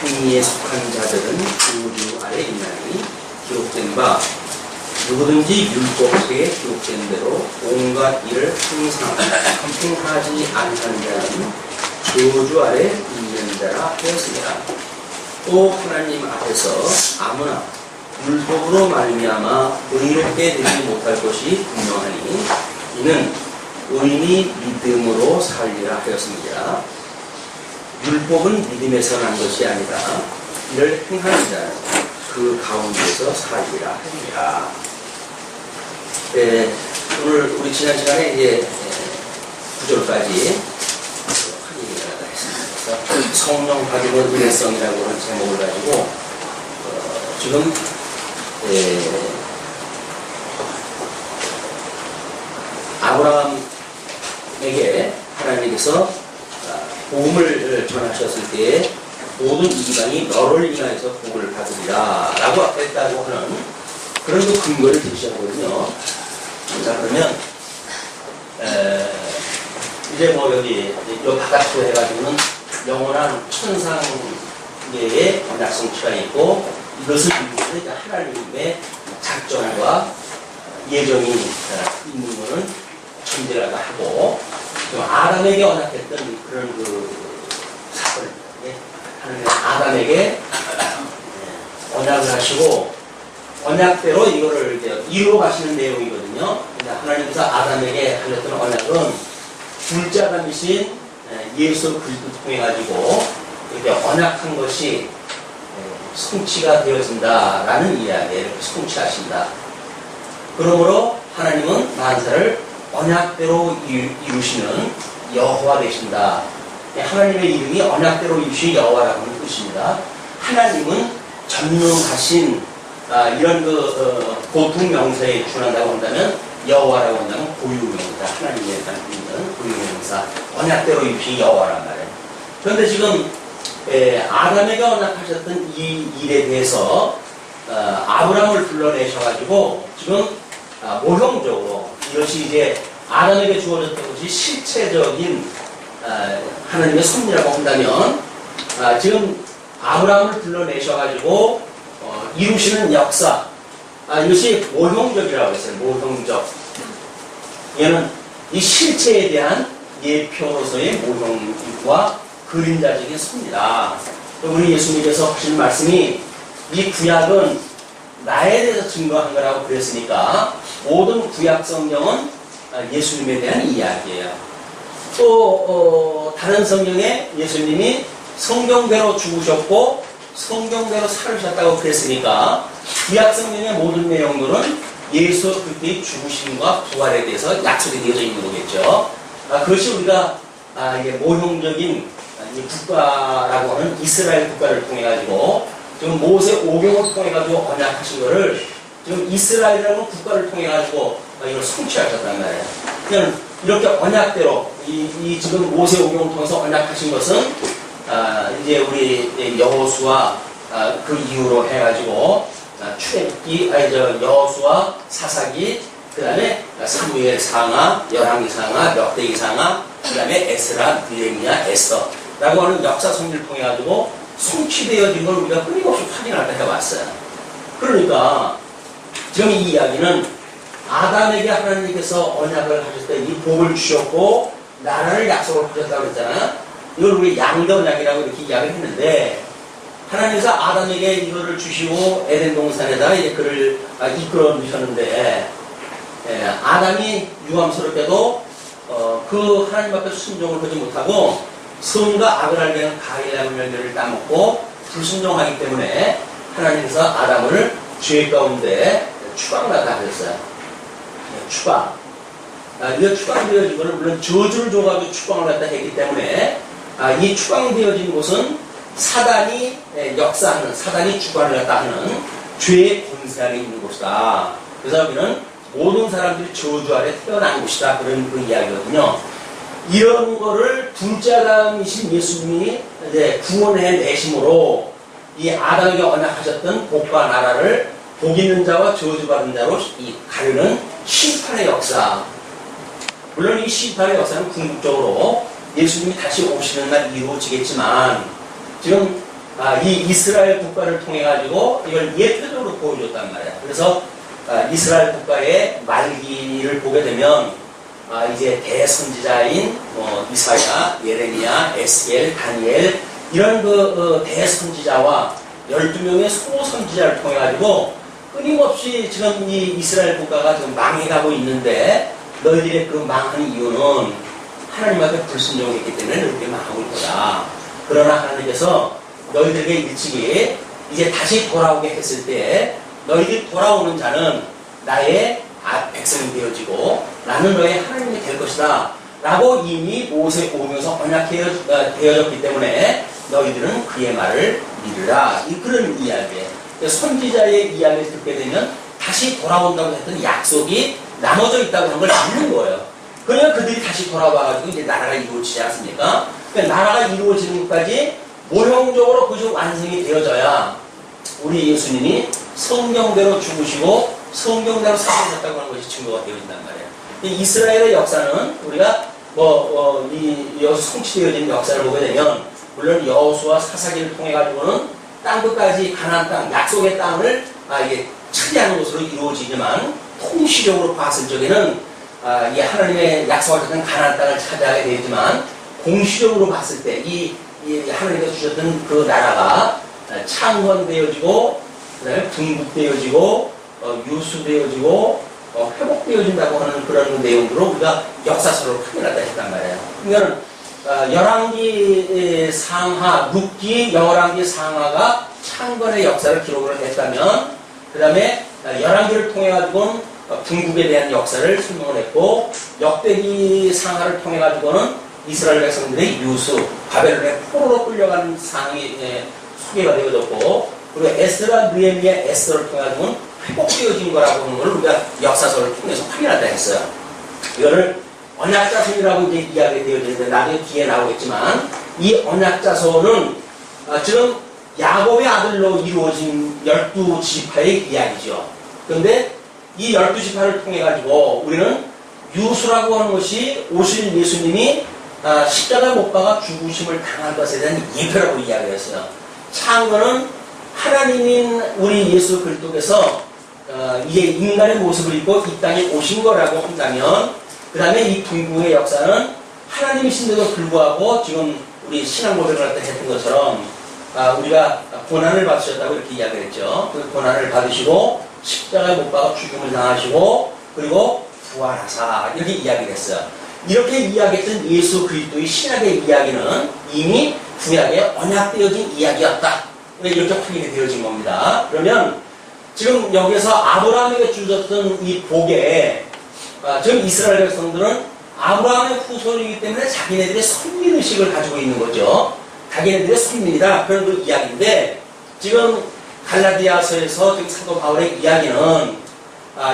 행위에 속한 자들은 저주 아래 있나니 기록된 바 누구든지 율법책에 기록된 대로 온갖 일을 항상 행하지 않는 자는 저주 아래 있는 자라 하였습니다. 또 하나님 앞에서 아무나 율법으로 말미암아 의롭게 되지 못할 것이 분명하니 이는 의인이 믿음으로 살리라 하였습니다. 율법은 믿음에서 난 것이 아니라 이를 행하는 자는 그 가운데서 살리라 합니다. 오늘 우리 지난 시간에 이제 9절까지 확인을 했습니다. 그래서 성령 받음의 은혜성이라고 하는 제목을 가지고 지금 아브라함에게 하나님께서 복음을 전하셨을 때에 모든 이방이 너를 인하여서 복을 받으리라 라고 했다고 하는 그런 그 근거를 제시하거든요. 자, 그러면 이제 뭐 여기 요 바깥으로 해가지고는 영원한 천상계의 언약성취가 있고 이것을 이루는 하나님의 작전과 예정이 있는 것은 존재라고 하고 아담에게 언약했던 그런 그 사건을 하나님은 아담에게 언약을 하시고 언약대로 이거를 이제 이루어 가시는 내용이거든요. 하나님께서 아담에게 하셨던 언약은 둘째 아담이신 예수 그리스도를 통해 가지고 이렇게 언약한 것이 성취가 되어진다라는 이야기에 이렇게 성취하신다. 그러므로 하나님은 만사를 언약대로 이루시는 여호와 되신다. 하나님의 이름이 언약대로 이루신 여호와라는 뜻입니다. 하나님은 전능하신 이런 보통 명사에 준한다고 한다면 여호와라고 한다면 고유명사, 하나님에 있는 고유명사, 언약대로 이루신 여호와란 말이에요. 그런데 지금 아담에게 언약하셨던 이 일에 대해서 아브라함을 불러내셔가지고 지금 모형적으로 이것이 이제 아담에게 주어졌던 것이 실체적인 하나님의 섭리라고 한다면 지금 아브라함을 불러내셔가지고 이루시는 역사 이것이 모형적이라고 했어요. 모형적. 얘는 이 실체에 대한 예표로서의 모형과 그림자적인 섭니다. 우리 예수님께서 하신 말씀이 이 구약은 나에 대해서 증거한 거라고 그랬으니까 모든 구약 성경은 예수님에 대한 이야기예요. 또 다른 성경에 예수님이 성경대로 죽으셨고 성경대로 살으셨다고 그랬으니까 구약 성경의 모든 내용들은 예수 그리스도의 죽으심과 부활에 대해서 약속이 되어져 있는 거겠죠. 그것이 우리가 이게 모형적인 국가라고 하는 이스라엘 국가를 통해 가지고 지금 모세 오경을 통해 가지고 언약하신 거를 지금 이스라엘이라는 국가를 통해 가지고 이걸 성취하셨단 말이에요. 그냥 이렇게 언약대로 이 지금 모세 오경을 통해서 언약하신 것은 이제 우리 여호수아 그 이후로 해가지고 출애굽기 여호수아 사사기 그다음에 사무엘 상하 열왕기 상하 역대기 상하 그다음에 에스라 느헤미야 에스더라고 하는 역사 성리를 통해 가지고 성취되어진 걸 우리가 끊임없이 확인하다 해왔어요. 그러니까 지금 이 이야기는 아담에게 하나님께서 언약을 하실 때 이 복을 주셨고 나라를 약속을 하셨다고 했잖아요. 이걸 우리 양대 언약이라고 이렇게 이야기를 했는데 하나님께서 아담에게 이거를 주시고 에덴 동산에다 이제 그를 이끌어 주셨는데 아담이 유감스럽게도 그 하나님 앞에 순종을 하지 못하고 성과 악을 알게 가일나무 열매를 따먹고 불순종하기 때문에 하나님께서 아담을 죄 가운데 추방하다 하셨어요. 추방. 이거 추방되어진 것은 물론 저주를 줘가지고 추방을 갖다 했기 때문에 이 추방되어진 곳은 사단이 역사하는, 사단이 주관을 갖다 하는 죄의 권세 아래 있는 곳이다. 그래서 여기는 모든 사람들이 저주 아래 태어난 곳이다. 그런 그 이야기거든요. 이런 거를 둘째 아담이신 예수님이 이제 구원해 내심으로 이 아담에게 언약하셨던 복과 나라를 복 있는 자와 저주받은 자로 가르는 심판의 역사. 물론 이 심판의 역사는 궁극적으로 예수님이 다시 오시는 날 이루어지겠지만 지금 이 이스라엘 국가를 통해 가지고 이걸 예표적으로 보여줬단 말이야. 그래서 이스라엘 국가의 말기를 보게 되면 이제 대선지자인 이사야, 예레미야, 에스겔, 다니엘 이런 대선지자와 12명의 소선지자를 통해 가지고 끊임없이 지금 이 이스라엘 국가가 지금 망해가고 있는데 너희들의 그 망한 이유는 하나님 앞에 불순종했기 때문에 너희들이 망하고 있구나. 그러나 하나님께서 너희들에게 일찍이 이제 다시 돌아오게 했을 때 너희들이 돌아오는 자는 나의 백성이 되어지고 나는 너의 하나님이 될 것이다 라고 이미 모세 오면서 언약되어졌기 때문에 너희들은 그의 말을 믿으라. 그런 이야기예요. 선지자의 이야기를 듣게 되면 다시 돌아온다고 했던 약속이 나눠져 있다고 하는 걸 믿는 거예요. 그러면 그들이 다시 돌아와가지고 이제 나라가 이루어지지 않습니까? 그러니까 나라가 이루어지는 것까지 모형적으로 그것이 완성이 되어져야 우리 예수님이 성경대로 죽으시고 성경대로 사셨다고 하는 것이 증거가 되어진단 말이에요. 이 이스라엘의 역사는 우리가 여기서 성취되어진 역사를 보게 되면 물론 여호수아 사사기를 통해 가지고는 땅 끝까지 가나안 땅, 약속의 땅을 이게 차지하는 것으로 이루어지지만 통시적으로 봤을 적에는 이 하나님의 약속하셨던 가나안 땅을 차지하게 되지만 공시적으로 봤을 때 이 하나님께서 주셨던 그 나라가 창건되어지고 그다음에 분국되어지고 유수되어지고 회복되어진다고 하는 그런 내용으로 우리가 역사서를 확인하다 했단 말이에요. 그러니까 열왕기 상하, 룻기 열왕기 상하가 창건의 역사를 기록을 했다면 그 다음에 열왕기를 통해 가지고는 분국에 대한 역사를 설명을 했고 역대기 상하를 통해 가지고는 이스라엘 백성들의 유수, 바벨론의 포로로 끌려가는 상황이 소개가 되어졌고 그리고 에스라, 느헤미야, 에스더를 통해 가지고는 회복되어진 거라고 하는 걸 우리가 역사서를 통해서 확인한다 했어요. 이거를 언약자손이라고 이제 이야기 되어지는데 나중에 뒤에 나오겠지만 이 언약자손은 지금 야곱의 아들로 이루어진 12지파의 이야기죠. 그런데 이 12지파를 통해 가지고 우리는 유수라고 하는 것이 오실 예수님이 십자가 못 박아 죽으심을 당한 것에 대한 예표라고 이야기했어요. 창건은 하나님인 우리 예수 그리스도께서 이제 인간의 모습을 입고 이 땅에 오신 거라고 한다면 그 다음에 이 분국의 역사는 하나님이신데도 불구하고 지금 우리 신앙 고백을 할 때 했던 것처럼 우리가 고난을 받으셨다고 이렇게 이야기를 했죠. 그 고난을 받으시고 십자가에 못 박아 죽음을 당하시고 그리고 부활하사 이렇게 이야기를 했어요. 이렇게 이야기했던 예수 그리스도의 신약의 이야기는 이미 구약에 언약되어진 이야기였다. 이렇게 확인이 되어진 겁니다. 그러면 지금 여기서 아브라함에게 주셨던 이 복에 지금 이스라엘 백성들은 아브라함의 후손이기 때문에 자기네들의 선민의식을 가지고 있는 거죠. 자기네들의 선민이다. 그런 그 이야기인데 지금 갈라디아서에서 지금 사도 바울의 이야기는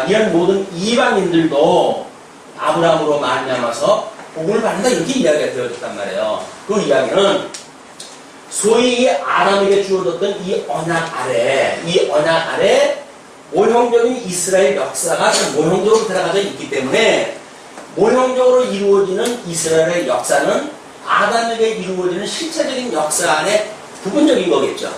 이런 모든 이방인들도 아브라함으로 말미암아서 복을 받는다 이렇게 이야기가 되어졌단 말이에요. 그 이야기는 소위 아담에게 주어졌던 이 언약 아래 모형적인 이스라엘 역사가 모형적으로 들어가져 있기 때문에 모형적으로 이루어지는 이스라엘의 역사는 아담에게 이루어지는 실체적인 역사 안에 부분적인 거겠죠.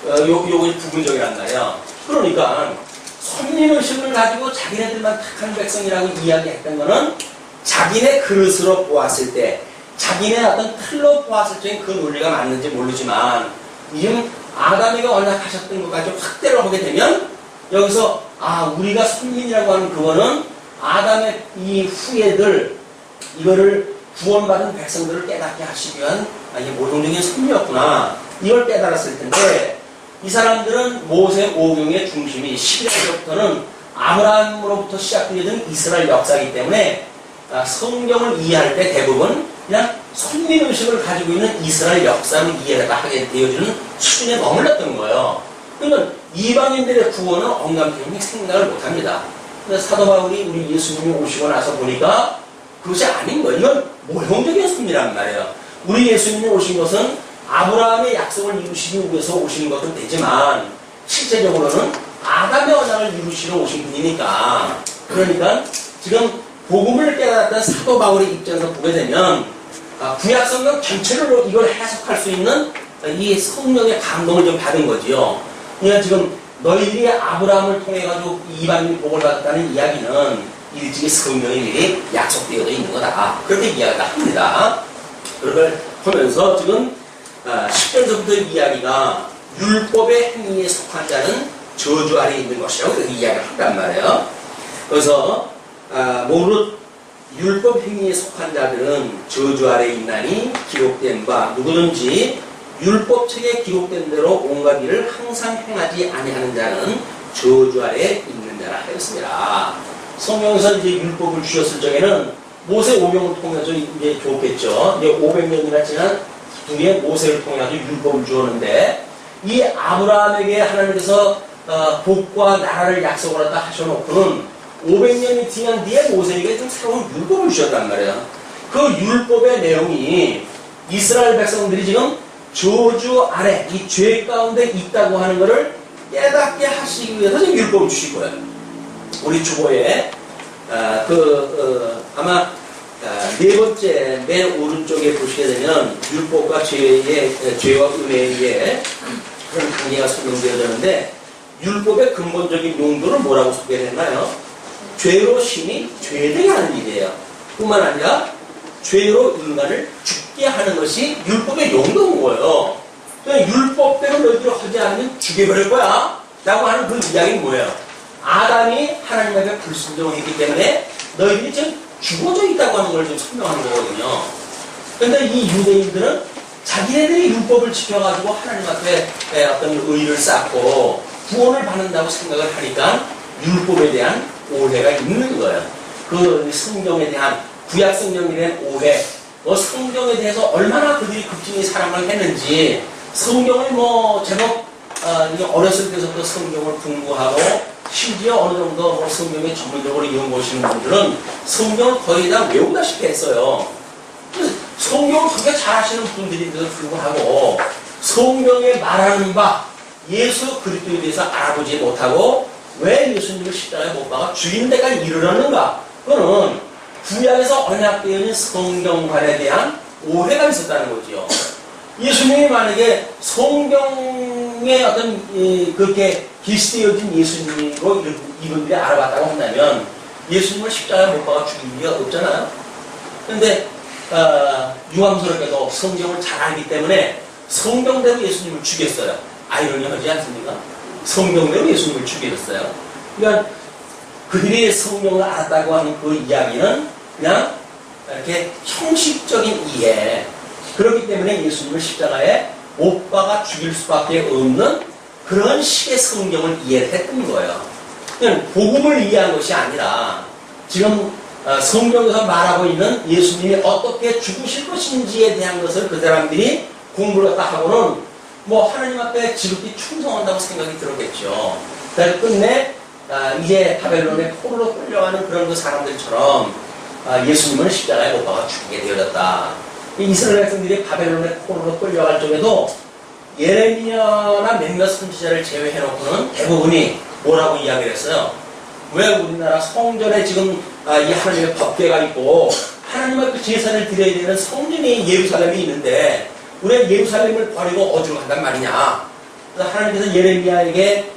요것이 부분적이란 말이에요. 그러니까 선민의식을 가지고 자기네들만 택한 백성이라고 이야기했던 거는 자기네 그릇으로 보았을 때 자기네 어떤 틀로 보았을 때는 그 논리가 맞는지 모르지만 지금 아담에게 언약하셨던 것까지 확대를 하게 되면 여기서 우리가 선민이라고 하는 그거는 아담의 이 후예들 이거를 구원받은 백성들을 깨닫게 하시기 위한 이게 모종적인 선미였구나 이걸 깨달았을 텐데 이 사람들은 모세 오경의 중심이 11절부터는 아브라함으로부터 시작되어진 이스라엘 역사이기 때문에 성경을 이해할 때 대부분 그냥 선민의식을 가지고 있는 이스라엘 역사를 이해하게 되어지는 수준에 머물렀던 거예요. 그러면 이방인들의 구원은 엉감탱이 생각을 못합니다. 근데 사도 바울이 우리 예수님이 오시고 나서 보니까 그것이 아닌 거예요. 이건 모형적인 선미란 말이에요. 우리 예수님이 오신 것은 아브라함의 약속을 이루시기 위해서 오시는 것도 되지만 실제적으로는 아담의 언약을 이루시러 오신 분이니까 그러니까 지금 복음을 깨달았던 사도 바울의 입장에서 보게 되면 구약성경 전체로 이걸 해석할 수 있는 이 성령의 감동을 좀 받은 거지요. 그러니까 지금 너희들이 아브라함을 통해 가지고 이방인 복을 받았다는 이야기는 일찍이 성령의 미리 약속되어져 있는 거다. 그렇게 이야기를 합니다. 그걸 하면서 지금 10절부터 이야기가 율법의 행위에 속한 자는 저주 아래에 있는 것이라고 그렇게 이야기를 한단 말이에요. 그래서 무릇 율법 행위에 속한 자들은 저주 아래에 있나니 기록된 바 누구든지 율법책에 기록된 대로 온갖 일을 항상 행하지 아니하는 자는 저주 아래에 있는 자라 하였습니다. 성경에서 이제 율법을 주셨을 적에는 모세 오병을 통해서 이제 줬겠죠. 이제 500년이나 지난 뒤에 모세를 통해서 율법을 주었는데 이 아브라함에게 하나님께서 복과 나라를 약속을 하다 하셔놓고는 500년이 지난 뒤에 모세에게 좀 새로운 율법을 주셨단 말이에요. 그 율법의 내용이 이스라엘 백성들이 지금 저주 아래 이 죄 가운데 있다고 하는 것을 깨닫게 하시기 위해서 지금 율법을 주신 거예요. 우리 주보에 아마 네 번째 맨 오른쪽에 보시게 되면 율법과 죄와 은혜의 그런 관계가 설명되어졌는데 율법의 근본적인 용도를 뭐라고 소개를 했나요? 죄로 심히 죄되게 하는 일이에요. 뿐만 아니라 죄로 인간을 죽게 하는 것이 율법의 용도인 거예요. 그러니까 율법대로 너희들이 하지 않으면 죽여버릴 거야 라고 하는 그 이야기는 뭐예요? 아담이 하나님 앞에 불순종했기 때문에 너희들이 지금 죽어져 있다고 하는 걸 지금 설명하는 거거든요. 그런데 이 유대인들은 자기네들이 율법을 지켜가지고 하나님 앞에 어떤 의를 쌓고 구원을 받는다고 생각을 하니까 율법에 대한 오해가 있는 거예요. 그 성경에 대한 구약 성경에 대한 오해, 성경에 대해서 얼마나 그들이 극진히 사랑을 했는지 성경을 제법 어렸을 때부터 성경을 공부하고 심지어 어느 정도 성경에 전문적으로 연구하시는 분들은 성경을 거의 다 외우다시피 했어요. 성경을 그렇게 잘하시는 분들인데도 불구하고 성경에 말하는 바 예수 그리스도에 대해서 알아보지 못하고 왜 예수님을 십자가에 못 박아 죽이는 데까지 이르렀는가? 그거는 구약에서 언약되어 있는 성경관에 대한 오해가 있었다는 거죠. 예수님이 만약에 성경에 어떤 그렇게 계시되어진 예수님으로 이분들이 알아봤다고 한다면 예수님을 십자가에 못 박아 죽인 이유가 없잖아요. 그런데 유감스럽게도 성경을 잘 알기 때문에 성경대로 예수님을 죽였어요. 아이러니하지 않습니까? 성경대로 예수님을 죽였어요. 그러니까 그들이 성경을 알았다고 하는 그 이야기는 그냥 이렇게 형식적인 이해. 그렇기 때문에 예수님을 십자가에 못 박아 죽일 수밖에 없는 그런 식의 성경을 이해했던 거예요. 그냥 복음을 이해한 것이 아니라 지금 성경에서 말하고 있는 예수님이 어떻게 죽으실 것인지에 대한 것을 그 사람들이 공부를 갖다 하고는 하나님 앞에 지극히 충성한다고 생각이 들었겠죠. 그래서 끝내 이제 바벨론의 포로로 끌려가는 그런 그 사람들처럼 예수님은 십자가에 못 박아 죽게 되어졌다. 이스라엘 백성들이 바벨론의 포로로 끌려갈 적에도 예레미야나 몇몇 선지자를 제외해놓고는 대부분이 뭐라고 이야기를 했어요? 왜 우리나라 성전에 지금 이 하나님의 법궤가 있고 하나님 앞에 제사를 드려야 되는 성전이 예루살렘이 있는데 우리가 예루살렘을 버리고 어디로 간단 말이냐? 그래서 하나님께서 예레미야에게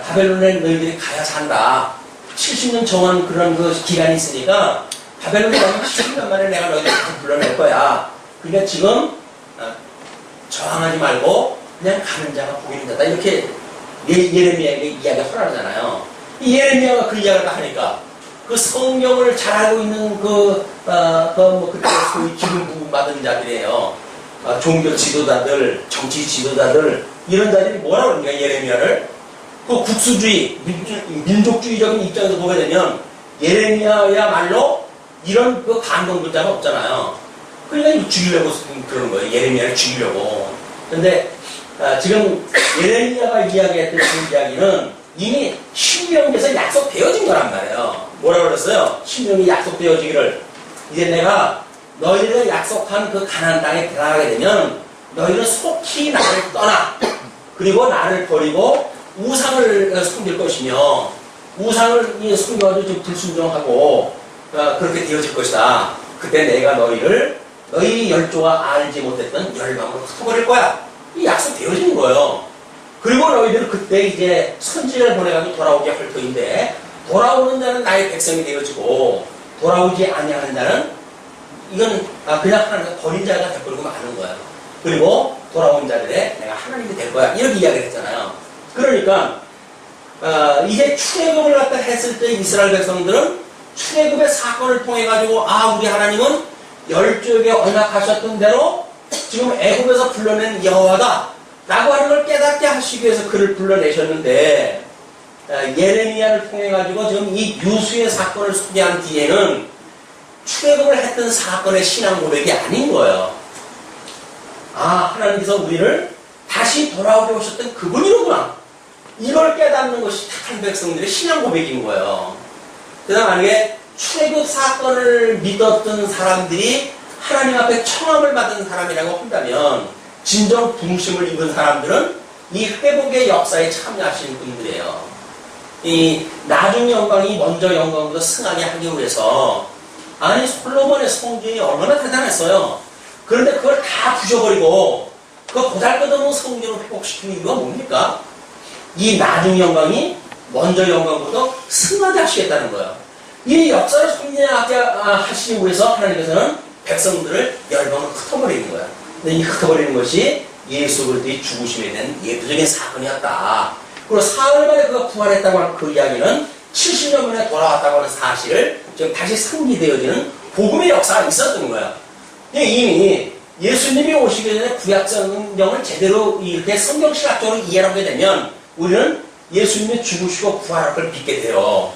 바벨론에 너희들이 가야 산다. 70년 정한 그런 그 기간이 있으니까 바벨론에 가면 70년 만에 내가 너희들 불러낼 거야. 그러니까 지금 저항하지 말고 그냥 가는 자가 복이 있다. 이렇게 예레미야에게 이야기를 하라잖아요. 이 예레미야가 그 이야기를 하니까 그 성경을 잘 알고 있는 그때 소위 기름 부음 받은 자들이에요. 종교 지도자들, 정치 지도자들 이런 자들이 뭐라고 그러니까 예레미야를 그 국수주의, 민족주의적인 입장에서 보게 되면 예레미야야말로 이런 그 감동 글자가 없잖아요. 그러니까 죽이려고 그러는 거예요. 예레미야를 죽이려고. 그런데 지금 예레미야가 이야기했던 그 이야기는 이미 신명기에서 약속되어진 거란 말이에요. 뭐라고 그랬어요? 신명이 약속되어지기를 이제 내가 너희들 약속한 그 가나안 땅에 들어가게 되면 너희는 속히 나를 떠나 그리고 나를 버리고 우상을 섬길 것이며 우상을 섬겨가지고 불순종하고 그렇게 되어질 것이다. 그때 내가 너희 열조가 알지 못했던 열방으로 흩어버릴 거야. 이 약속되어진 거예요. 그리고 너희들은 그때 이제 선지자를 보내가지고 돌아오게 할 터인데 돌아오는 자는 나의 백성이 되어지고 돌아오지 아니하는 자는 이건 그냥 하나님과 버린 자가 되버리고 마는 거예요. 그리고 돌아온 자들의 내가 하나님이 될 거야. 이렇게 이야기를 했잖아요. 그러니까 이제 출애굽을 갖다 했을 때 이스라엘 백성들은 출애굽의 사건을 통해 가지고 우리 하나님은 열조에게 언약하셨던 대로 지금 애굽에서 불러낸 여호와다 라고 하는 걸 깨닫게 하시기 위해서 그를 불러내셨는데 예레미야를 통해 가지고 지금 이 유수의 사건을 소개한 뒤에는 출애굽을 했던 사건의 신앙 고백이 아닌 거예요. 하나님께서 우리를 다시 돌아오게 오셨던 그분이로구나. 이걸 깨닫는 것이 택한 백성들의 신앙 고백인 거예요. 그래서 만약에 출애굽 사건을 믿었던 사람들이 하나님 앞에 청함을 받은 사람이라고 한다면 진정 부르심을 입은 사람들은 이 회복의 역사에 참여하시는 분들이에요. 이 나중 영광이 먼저 영광보다 승하게 하기 위해서 솔로몬의 성전이 얼마나 대단했어요. 그런데 그걸 다 부셔버리고 그 보잘것없는 성전을 회복시키는 이유가 뭡니까? 이 나중 영광이 먼저 영광보다 승하게 하시겠다는 거예요. 이 역사를 성리하게 하시기 위해서 하나님께서는 백성들을 열방으로 흩어버리는 거예요. 근데 이 흩어버리는 것이 예수 그리스도의 죽으심에 대한 예표적인 사건이었다. 그리고 사흘 만에 그가 부활했다고 하는 그 이야기는 70년 만에 돌아왔다고 하는 사실을 지금 다시 상기되어지는 복음의 역사가 있었던 거예요. 이미 예수님이 오시기 전에 구약 성경을 제대로 이렇게 성경신학적으로 이해하게 되면 우리는 예수님이 죽으시고 부활할 걸 믿게 돼요.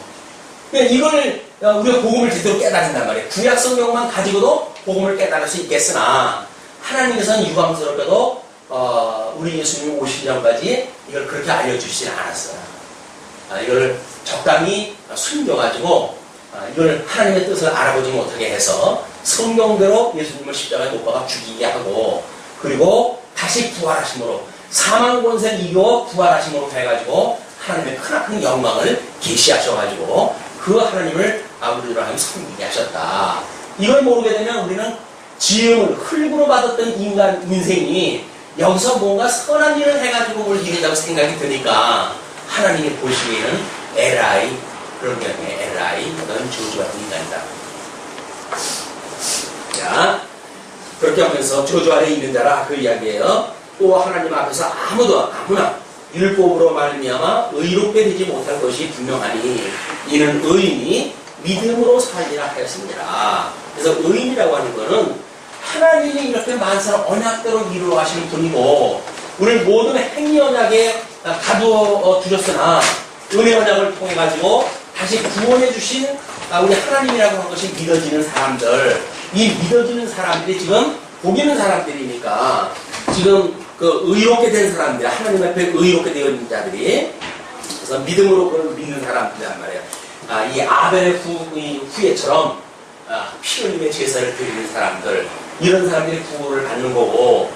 이걸 우리가 복음을 제대로 깨달은단 말이에요. 구약 성경만 가지고도 복음을 깨달을 수 있겠으나 하나님께서는 유감스럽게도 우리 예수님이 오시기 전까지 이걸 그렇게 알려주시진 않았어요. 이걸 적당히 숨겨가지고 이걸 하나님의 뜻을 알아보지 못하게 해서 성경대로 예수님을 십자가에 못 박아 죽이게 하고 그리고 다시 부활하심으로 사망 권세를 이겨 부활하심으로 해가지고 하나님의 크나큰 영광을 계시하셔가지고 그 하나님을 우리로 하여금 섬기게 하셨다. 이걸 모르게 되면 우리는 지음을 흙으로 받았던 인생이 여기서 뭔가 선한 일을 해가지고 뭘 이긴다고 생각이 드니까 하나님이 보시기에는 LI 그런 게 아니에요. LI 너는 저주 같은 인간이다. 자, 그렇게 하면서 저주 아래 있는 자라 그 이야기예요. 또 하나님 앞에서 아무나 율법으로 말미암아 의롭게 되지 못할 것이 분명하니 이는 의인이 믿음으로 살리라 하였습니다. 그래서 의인이라고 하는 것은 하나님이 이렇게 만사를 언약대로 이루어 가시는 분이고 우리를 모든 행위 언약에 가두어 두셨으나 은혜 언약을 통해 가지고 다시 구원해 주신 우리 하나님이라고 하는 것이 믿어지는 사람들, 이 믿어지는 사람들이 지금 복 있는 사람들이니까 지금 그 의롭게 된 사람들, 하나님 앞에 의롭게 되어 있는 자들이 그래서 믿음으로 그걸 믿는 사람들이란 말이에요. 이 아벨의 후예처럼 피 흘림의 제사를 드리는 사람들, 이런 사람들이 구원을 받는 거고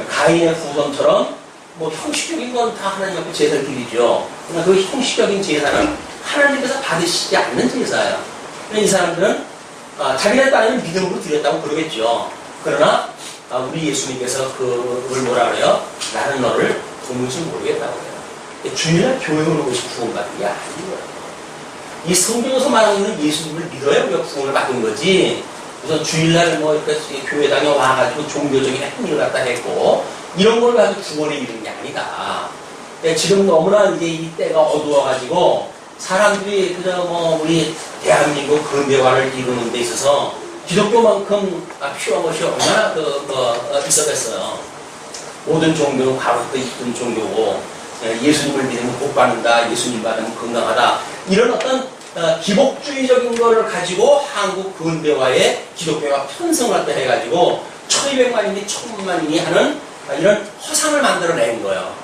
가인의 후손처럼 뭐 형식적인 건 다 하나님 앞에 제사를 드리죠. 그러나 그 형식적인 제사는 하나님께서 받으시지 않는 제사예요. 이 사람들은 자기네 딸을 믿음으로 드렸다고 그러겠죠. 그러나 우리 예수님께서 그걸 뭐라 그래요? 나는 너를 도무지 모르겠다고 그래요. 주일날 교회 오는 것이 구원받는 게 아닌 거예요. 이 성경에서 말하고 있는 예수님을 믿어야 우리가 구원을 받은 거지. 그래서 주일날 뭐 이렇게 교회 다녀와가지고 종교적인 행위를 갖다 했고 이런 걸 가지고 구원에 이르는 게 아니다. 지금 너무나 이제 이 때가 어두워가지고 사람들이 그저 뭐 우리 대한민국 근대화를 이루는 데 있어서 기독교만큼 필요한 것이 얼마나 있었겠어요. 모든 종교는 과거부터 있던 종교고 예수님을 믿으면 복 받는다, 예수님 받으면 건강하다 이런 어떤 기복주의적인 거를 가지고 한국 근대화에 기독교가 편성을 갖다 해가지고 1200만인이 1000만인이 하는 이런 허상을 만들어낸 거예요.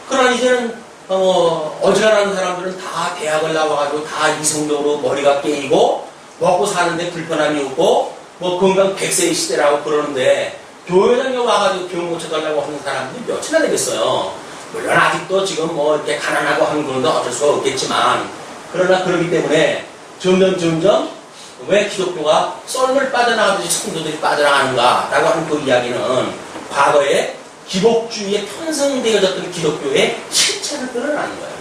그러나 이제는 어지간한 사람들은 다 대학을 나와가지고 다 이성적으로 머리가 깨이고 먹고 사는데 불편함이 없고 뭐 건강 100세의 시대라고 그러는데 교회장에 와가지고 병 고쳐달라고 하는 사람들이 몇이나 되겠어요. 물론 아직도 지금 뭐 이렇게 가난하고 하는 건 어쩔 수가 없겠지만 그러나 그러기 때문에 점점 왜 기독교가 썰물 빠져나가듯이 성도들이 빠져나가는가 라고 하는 그 이야기는 과거에 기독주의에 편성되어졌던 기독교의 실체를 드러나는 거예요.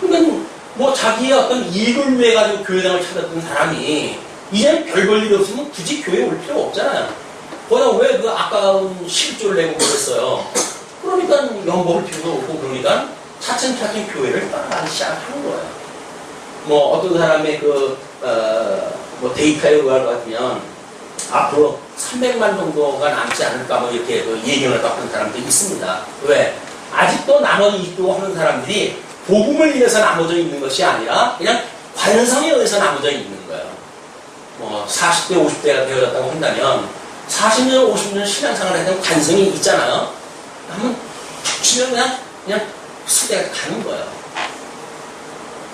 그러니까 뭐 자기의 어떤 이익을 위해 가지고 교회당을 찾았던 사람이 이제는 별 볼 일 없으면 굳이 교회에 올 필요가 없잖아요. 거기다 왜 그 아까운 실조를 내고 그랬어요. 그러니까 연복을 필요도 없고 그러니까 차츰차츰 교회를 떠나기 시작하는 거예요. 뭐 어떤 사람의 뭐 데이터에 의할 것 같으면 앞으로 300만 정도가 남지 않을까 뭐 이렇게 예견을 닦는 사람들이 있습니다. 왜? 아직도 나머지 있고 하는 사람들이 복음을 위해서 나머져 있는 것이 아니라 그냥 관성에 의해서 나머져 있는 거예요. 뭐 40대, 50대가 되어졌다고 한다면 40년, 50년 신앙생활에 대한 관성이 있잖아요. 한번 치면 그냥 수대가 가는 거예요.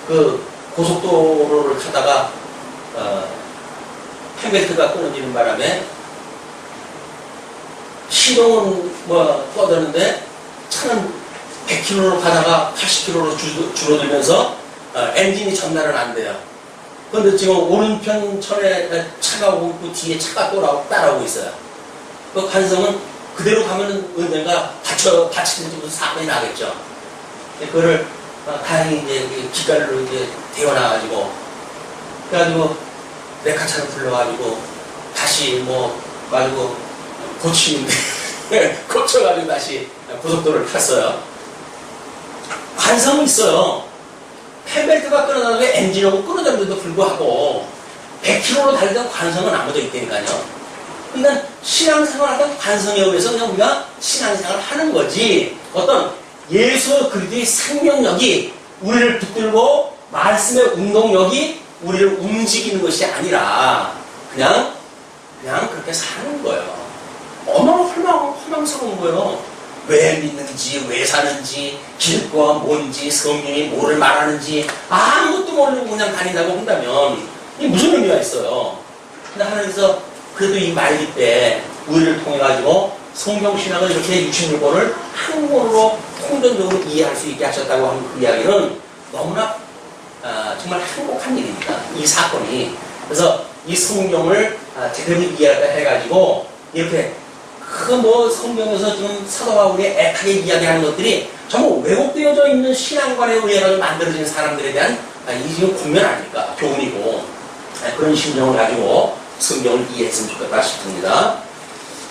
그 고속도로를 타다가 펜벨트가 끊어지는 바람에 시동은 뭐 꺼졌는데 차는 100km로 가다가 80km로 줄어들면서 엔진이 전달은 안 돼요. 그런데 지금 오른편 천에 차가 오고 있고 뒤에 차가 따라오고 있어요. 그 관성은 그대로 가면은 언젠가 다치는 무슨 사건이 나겠죠. 그거를 다행히 이제 기관으로 이제 데워놔가지고 그래가지고 레카차를 불러가지고 다시 뭐 가지고 고치는데 고쳐가지고 다시 고속도로를 탔어요. 관성은 있어요. 펜벨트가 끊어져서 엔진하고 끊어졌는데도 불구하고 100km로 달리던 관성은 나머져 있다니까요. 그러니까 신앙생활하던 관성에 의해서 그냥 우리가 신앙생활을 하는 거지 어떤 예수 그리스도의 생명력이 우리를 붙들고 말씀의 운동력이 우리를 움직이는 것이 아니라 그냥 그렇게 사는 거예요. 얼마나 허망스러운 거예요. 왜 믿는지, 왜 사는지, 길과 뭔지, 성경이 뭐를 말하는지 아무것도 모르고 그냥 다닌다고 한다면 이게 무슨 의미가 있어요. 근데 하나님께서 그래도 이 말기 때 우리를 통해 가지고 성경신학을 이렇게 66권을 한 권으로 통전적으로 이해할 수 있게 하셨다고 하는 그 이야기는 너무나 정말 행복한 일입니다. 이 사건이. 그래서 이 성경을 제대로 이해하다 해가지고 이렇게 뭐 성경에서 지금 사도 바울이 애타게 이야기하는 것들이 전부 왜곡되어져 있는 신앙관에 의해 만들어진 사람들에 대한 이 지금 공면 아닐까, 교훈이고 그런 심정을 가지고 성경을 이해했으면 좋겠다 싶습니다.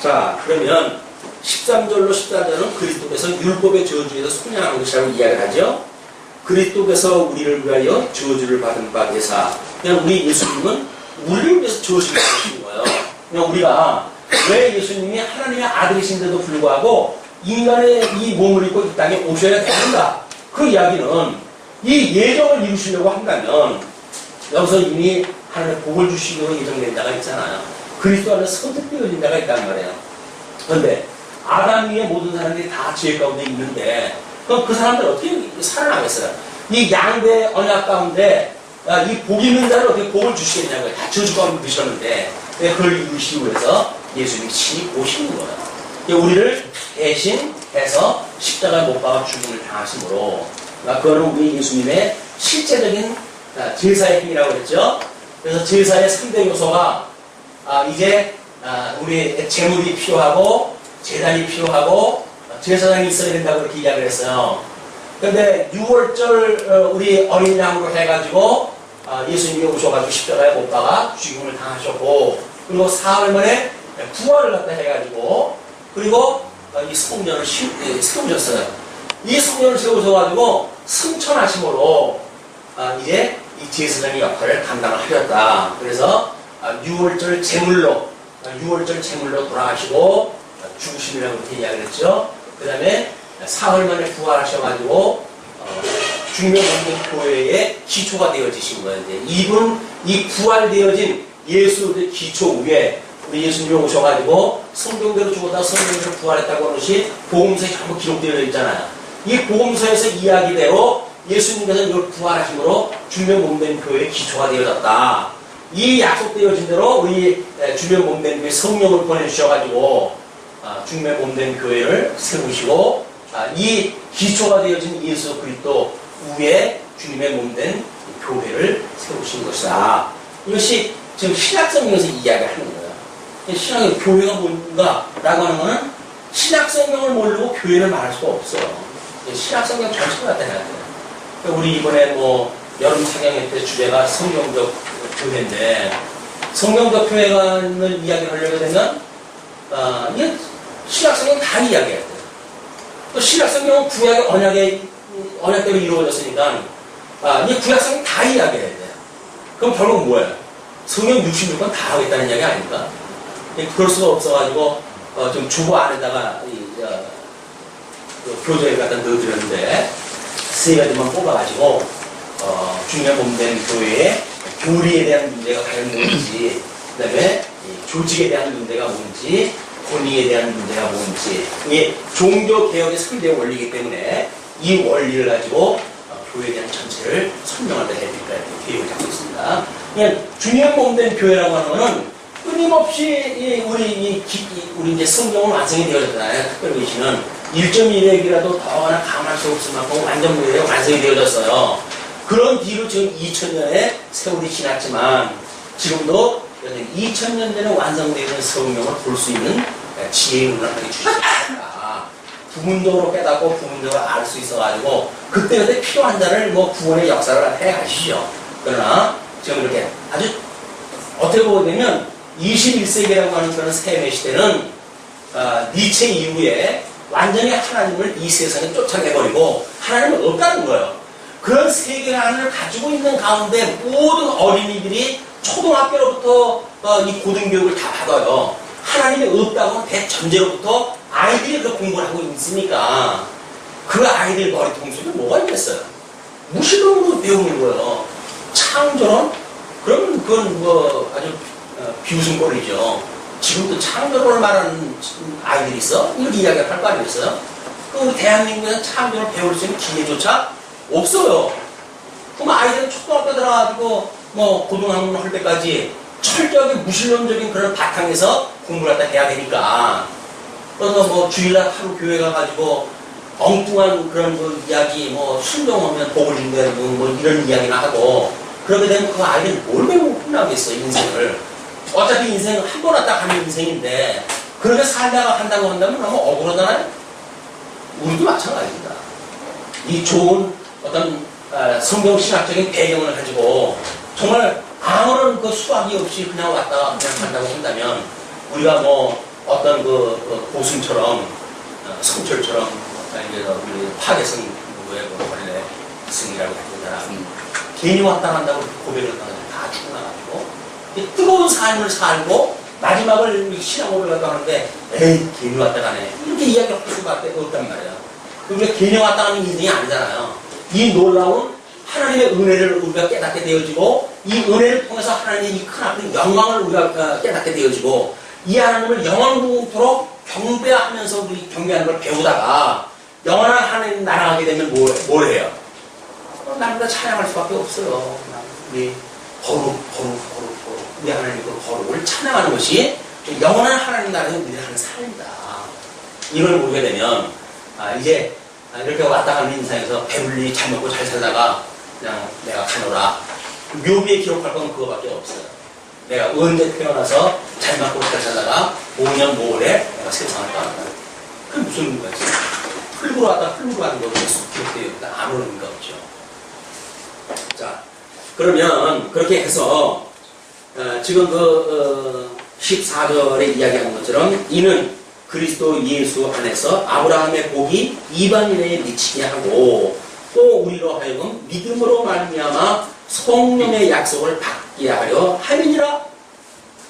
자, 그러면 13절로 14절은 그리스도께서 율법의 저주에서 속량한 것이라고 이야기를 하죠. 그리스도께서 우리를 위하여 저주를 받은 바 되사. 그냥 우리 예수님은 우리를 위해서 저주를 받으신 거예요. 그냥 우리가 왜 예수님이 하나님의 아들이신데도 불구하고 인간의 이 몸을 입고 이 땅에 오셔야 되는가? 그 이야기는 이 예정을 이루시려고 한다면 여기서 이미 하나님의 복을 주시기로 예정된 자가 있잖아요. 그리스도 안에 선택되어진 자가 있단 말이에요. 그런데 아담 위에 모든 사람들이 다 죄 가운데 있는데 그럼 그 사람들 어떻게 살아나겠어요? 이 양대 언약 가운데 이 복 있는 자를 어떻게 복을 주시겠냐고요. 다 저주 가운데 드셨는데 그걸 이루시기 위해서 예수님이 친히 오시는 거예요. 우리를 대신해서 십자가에 못 박아 죽음을 당하심으로 그거는 우리 예수님의 실제적인 제사의 힘이라고 그랬죠. 그래서 제사의 3대 요소가 이제 우리 제물이 필요하고 제단이 필요하고 제사장이 있어야 된다고 그렇게 이야기를 했어요. 그런데 6월절 우리 어린 양으로 해가지고 예수님이 오셔가지고 십자가에 못 박아 죽임을 당하셨고 그리고 사흘 만에 부활을 갖다 해가지고 그리고 이 성전을 세우셨어요. 이 성전을 세우셔가지고 승천하심으로 이제 이 제사장의 역할을 감당을 하셨다. 그래서 6월절 제물로 돌아가시고 죽으심이라고 그렇게 이야기를 했죠. 그 다음에 사흘 만에 부활하셔가지고 중명받는 교회의 기초가 되어지신 거예요. 이분 이 부활되어진 예수의 기초 위에 우리 예수님이 오셔가지고 성경대로 죽었다 성경대로 부활했다고 하는 것이 복음서에 전부 기록되어 있잖아요. 이 복음서에서 이야기대로 예수님께서 이걸 부활하심으로 주면 몸된 교회의 기초가 되어졌다. 이 약속되어진 대로 우리 주면 몸된 교회 성령을 보내주셔가지고 주면 몸된 교회를 세우시고 이 기초가 되어진 예수 그리스도 위에 주님의 몸된 교회를 세우신 것이다. 이것이 지금 신학성경에서 이야기하는 거예요. 신학의 교회가 뭔가라고 하는 것은 신약 성경을 모르고 교회를 말할 수가 없어요. 신약 성경 전체를 갖다 해야 돼요. 우리 이번에 뭐 여름 사경회 때 주제가 성경적 교회인데, 성경적 교회관을 이야기를 하려고 되면 이게 신약 성경 다 이야기해야 돼요. 또 신약 성경은 구약의 언약대로 이루어졌으니까 이게 구약 성경 다 이야기해야 돼요. 그럼 결국 뭐예요? 성경 66권 다 하겠다는 이야기 아닙니까? 그럴 수가 없어가지고 좀 주보 안에다가 교재를 갖다 넣어드렸는데 세 가지만 뽑아가지고 중요한 몸된 교회의 교리에 대한 문제가 과연 뭔지, 그 다음에 조직에 대한 문제가 뭔지, 권위에 대한 문제가 뭔지, 이게 종교개혁의 3대 원리이기 때문에 이 원리를 가지고 교회에 대한 전체를 설명을 해드릴까 이렇게 계획을 잡고 있습니다. 그냥 중요한 몸된 교회라고 하는 것은 끊임없이 우리 이제 성경은 완성이 되어졌잖아요. 특별계시는 1.1핵이라도 더 감할 수 없을 만큼 완성이 되어졌어요. 그런 뒤로 지금 2000년에 세월이 지났지만 지금도 2000년 전에 완성되는 성경을 볼 수 있는 지혜의 눈을 하게 주셨습니다. 부분적으로 깨닫고 부분적으로 알 수 있어가지고 그때 필요한 자를 구원의 역사를 해 가시죠. 그러나 지금 이렇게 아주 어떻게 보게 되면 21세기라고 하는 그런 세계 시대는 니체 이후에 완전히 하나님을 이 세상에 쫓아내버리고 하나님은 없다는 거예요. 그런 세계관을 가지고 있는 가운데 모든 어린이들이 초등학교로부터 이 고등교육을 다 받아요. 하나님이 없다고 대전제로부터 아이들이 그 공부를 하고 있으니까 그 아이들 머리통 속에 뭐가 있겠어요? 무시론으로 배우는 거예요. 창조론? 그러면 그건 아주 비웃음거리죠. 지금도 창조론을 말하는 아이들이 있어? 이렇게 이야기를 할 거 아니겠어요? 우리 대한민국에서 창조를 배울 수 있는 기회조차 없어요. 그럼 아이들은 초등학교 들어가지고 고등학문 할 때까지 철저하게 무신론적인 그런 바탕에서 공부를 갖다 해야 되니까, 그래서 주일날 하루 교회 가가지고 엉뚱한 그런 이야기, 순종하면 복을 준다고 이런 이야기나 하고, 그러게 되면 그 아이는 뭘 배우고 끝나겠어요, 인생을. 어차피 인생은 한 번 왔다 가는 인생인데, 그렇게 살다가 한다고 한다면 너무 억울하잖아요? 우리도 마찬가지입니다. 이 좋은 어떤 성경 신학적인 배경을 가지고 정말 아무런 그 수학이 없이 그냥 왔다가 그냥 간다고 한다면 우리가 어떤 고승처럼 성철처럼 우리 파괴성 누구의 원래 승이라고 했던 사람이 괜히 왔다 간다고 고백을 했다가 다 죽어나가지고 뜨거운 삶을 살고 마지막을 신앙으로 갔다 하는데 에이 괜히 왔다 가네 이렇게 이야기할 수밖에 없단 말이야. 우리가 괜히 왔다 가는 인생이 아니잖아요. 이 놀라운 하나님의 은혜를 우리가 깨닫게 되어지고 이 은혜를 통해서 하나님의 이 크나큰 영광을 우리가 깨닫게 되어지고 이 하나님을 영원토록 경배하면서 우리 경배하는 걸 배우다가 영원한 하나님 나아가게 되면 뭘 해요? 나보다 찬양할 수밖에 없어요. 우리 거룩 우리 하나님의 그 거룩을 찬양하는 것이 영원한 하나님 나라에서 우리가 하는 삶이다. 이걸 보게 되면 이제 이렇게 왔다 가는 인생에서 배불리 잘 먹고 잘 살다가 그냥 내가 가노라. 묘비에 기록할 건 그거밖에 없어요. 내가 언제 태어나서 잘 먹고 잘 살다가 5년 모레 내가 세상을 떠난다. 그게 무슨 의미가 있어요? 흙으로 왔다 흙으로 가는 거 계속 기록되어 있다. 아무런 의미가 없죠. 자, 그러면 그렇게 해서 지금 14절에 이야기하는 것처럼 이는 그리스도 예수 안에서 아브라함의 복이 이방인에게 미치게 하고 또 우리로 하여금 믿음으로 말미암아 성령의 약속을 받게 하려 함이니라.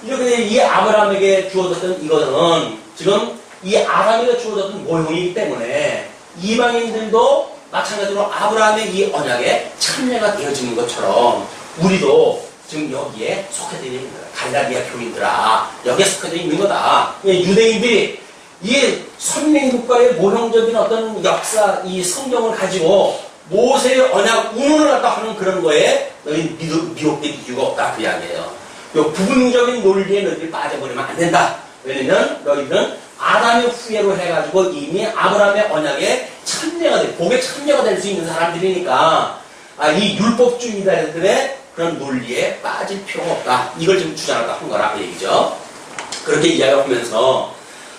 이렇게 이 아브라함에게 주어졌던 이것은 지금 이 아브라함에게 주어졌던 모형이기 때문에 이방인들도 마찬가지로 아브라함의 이 언약에 참여가 되어지는 것처럼 우리도 지금 여기에 속해져 있는 거다. 갈라디아 교인들아 여기에 속해져 있는 거다. 유대인들이 이 선민국가의 모형적인 어떤 역사, 이 성경을 가지고 모세의 언약 운운을 갖다 하는 그런 거에 너희 미혹될 이유가 없다. 그 이야기예요. 요 부분적인 논리에 너희들이 빠져버리면 안 된다. 왜냐면 너희들은 아담의 후예로 해가지고 이미 아브라함의 언약에 참여가 돼, 복에 참여가 될 수 있는 사람들이니까 이 율법주의자들의 그런 논리에 빠질 필요가 없다. 이걸 지금 주장하다 한 거라 그 얘기죠. 그렇게 이야기하면서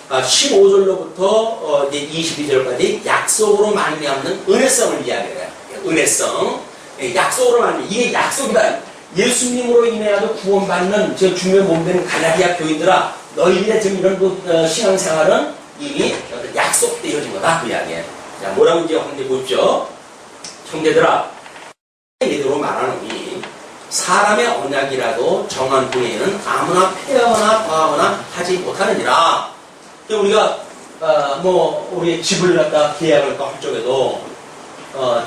15절로부터 이제 22절까지 약속으로 말미암는 은혜성을 이야기해요. 은혜성. 약속으로 말미암는 이게 약속이다. 예수님으로 인해서 구원받는 지금 주님의 몸된 갈라디아 교인들아, 너희들의 지금 이런 신앙생활은 이미 약속되어진 거다. 그 이야기예요. 자, 뭐라고 이제 한번 보십시오. 형제들아, 예대로 말하노니 사람의 언약이라도 정한 후에는 아무나 폐하거나 과하거나 하지 못하느니라. 우리가 우리 집을 갖다 계약을 할 적에도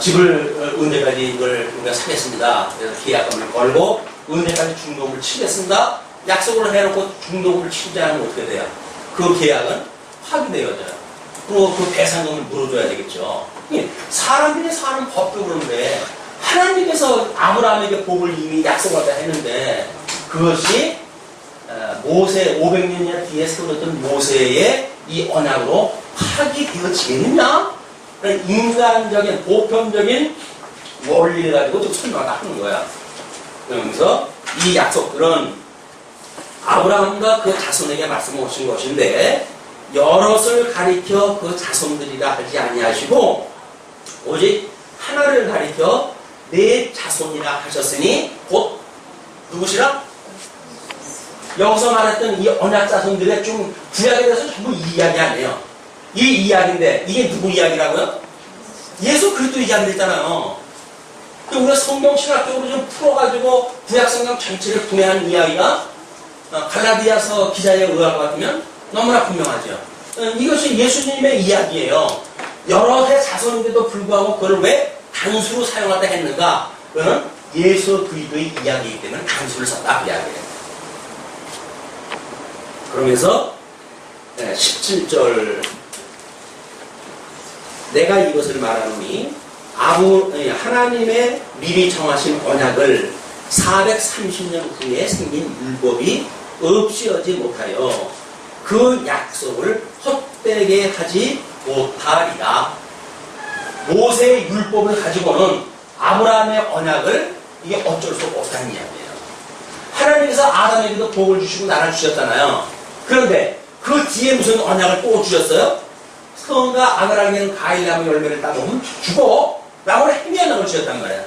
집을 언제까지 이걸 우리가 사겠습니다. 그래서 계약금을 걸고 언제까지 중도금을 치겠습니다. 약속을 해놓고 중도금을 치지 않으면 어떻게 돼요? 그 계약은 파기되어져요. 그리고 그 배상금을 물어줘야 되겠죠. 사람들이 사는 법도 그런데 하나님께서 아브라함에게 복을 이미 약속하다 했는데 그것이 모세 500년이나 뒤에 세워졌던 모세의 이 언약으로 파기되어지겠느냐? 인간적인 보편적인 원리를 가지고 좀 설명을 하는 거야. 그러면서 이 약속들은 아브라함과 그 자손에게 말씀하신 것인데 여럿을 가리켜 그 자손들이라 하지 아니하시고 오직 하나를 가리켜 내 자손이라 하셨으니 곧 누구시라? 여기서 말했던 이 언약 자손들의 좀 구약에 대해서 전부 이 이야기 아니에요. 이 이야기인데 이게 누구 이야기라고요? 예수 그리스도 이야기 있잖아요. 우리가 성경 신학적으로 좀 풀어가지고 구약 성경 전체를 분해한 이야기가 갈라디아서 기자에 의할 것 같으면 너무나 분명하죠. 이것이 예수님의 이야기예요. 여러 해 자손인데도 불구하고 그걸 왜 단수로 사용하다 했는가? 그거는 예수 그리스도의 이야기이기 때문에 단수를 썼다 그 이야기예요. 그러면서 17절 내가 이것을 말하노니 하나님의 미리 정하신 언약을 430년 후에 생긴 율법이 없이하지 못하여 그 약속을 헛되게 하지 못하리라. 모세의 율법을 가지고는 아브라함의 언약을 이게 어쩔 수 없다는 이야기예요. 하나님께서 아담에게도 복을 주시고 나를 주셨잖아요. 그런데 그 뒤에 무슨 언약을 또 주셨어요? 성과 아브라함에게는 가일나무 열매를 따먹으면 죽어 라고 행위 언약을 주셨단 말이에요.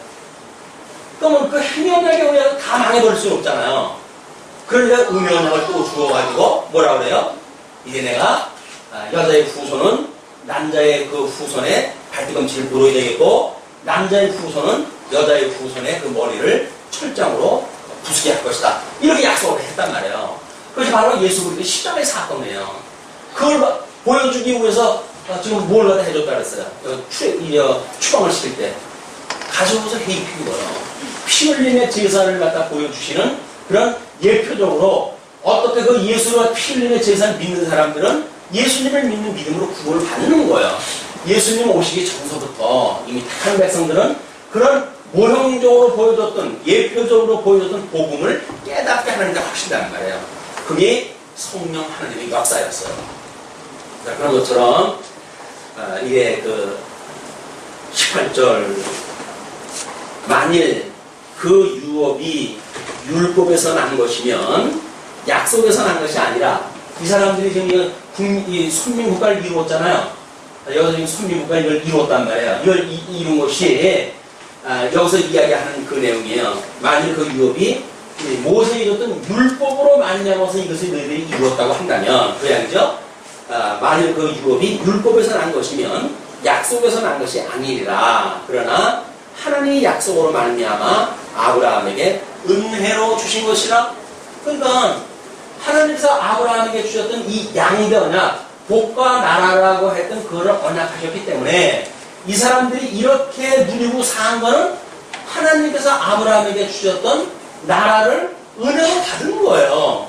그러면 그 행위 언약의 언약을 다 망해버릴 수는 없잖아요. 그러니까 은혜 언약을 또 주어가지고 뭐라 그래요? 이제 내가 여자의 후손은 남자의 그 후손의 발뒤꿈치를 물어야 되겠고 남자의 후손은 여자의 후손의 그 머리를 철장으로 부수게 할 것이다. 이렇게 약속을 했단 말이에요. 그것이 바로 예수 그리스도의 십자가의 사건이에요. 그걸 보여주기 위해서 지금 뭘 갖다 해줬다 그랬어요. 추방을 시킬 때 가져오서 회의 피우고요. 피 흘림의 제사를 갖다 보여주시는 그런 예표적으로 어떻게 그 예수와 피 흘림의 제사를 믿는 사람들은 예수님을 믿는 믿음으로 구원을 받는 거예요. 예수님 오시기 전서부터 이미 택한 백성들은 그런 모형적으로 보여줬던 예표적으로 보여줬던 복음을 깨닫게 하는 데 하신다는 말이에요. 그게 성령 하나님의 역사였어요. 자, 그런 것처럼 이게 그 18절 만일 그 유업이 율법에서 난 것이면 약속에서 난 것이 아니라 이 사람들이 지금 이 선민국가를 이루었잖아요. 여기서 지금 선민국가를 이루었단 말이에요. 이걸 이룬 것이 여기서 이야기하는 그 내용이에요. 만일 그 유업이 모세에 줬던 율법으로 말미암아서 이것을 너희들이 이루었다고 한다면 그 이야기죠. 만일 그 유업이 율법에서 난 것이면 약속에서 난 것이 아니리라. 그러나 하나님의 약속으로 말미암아 아브라함에게 은혜로 주신 것이라. 그러니까 하나님께서 아브라함에게 주셨던 이 양대 언약, 복과 나라라고 했던 그걸 언약하셨기 때문에 이 사람들이 이렇게 누리고 산 거는 하나님께서 아브라함에게 주셨던 나라를 은혜로 받은 거예요.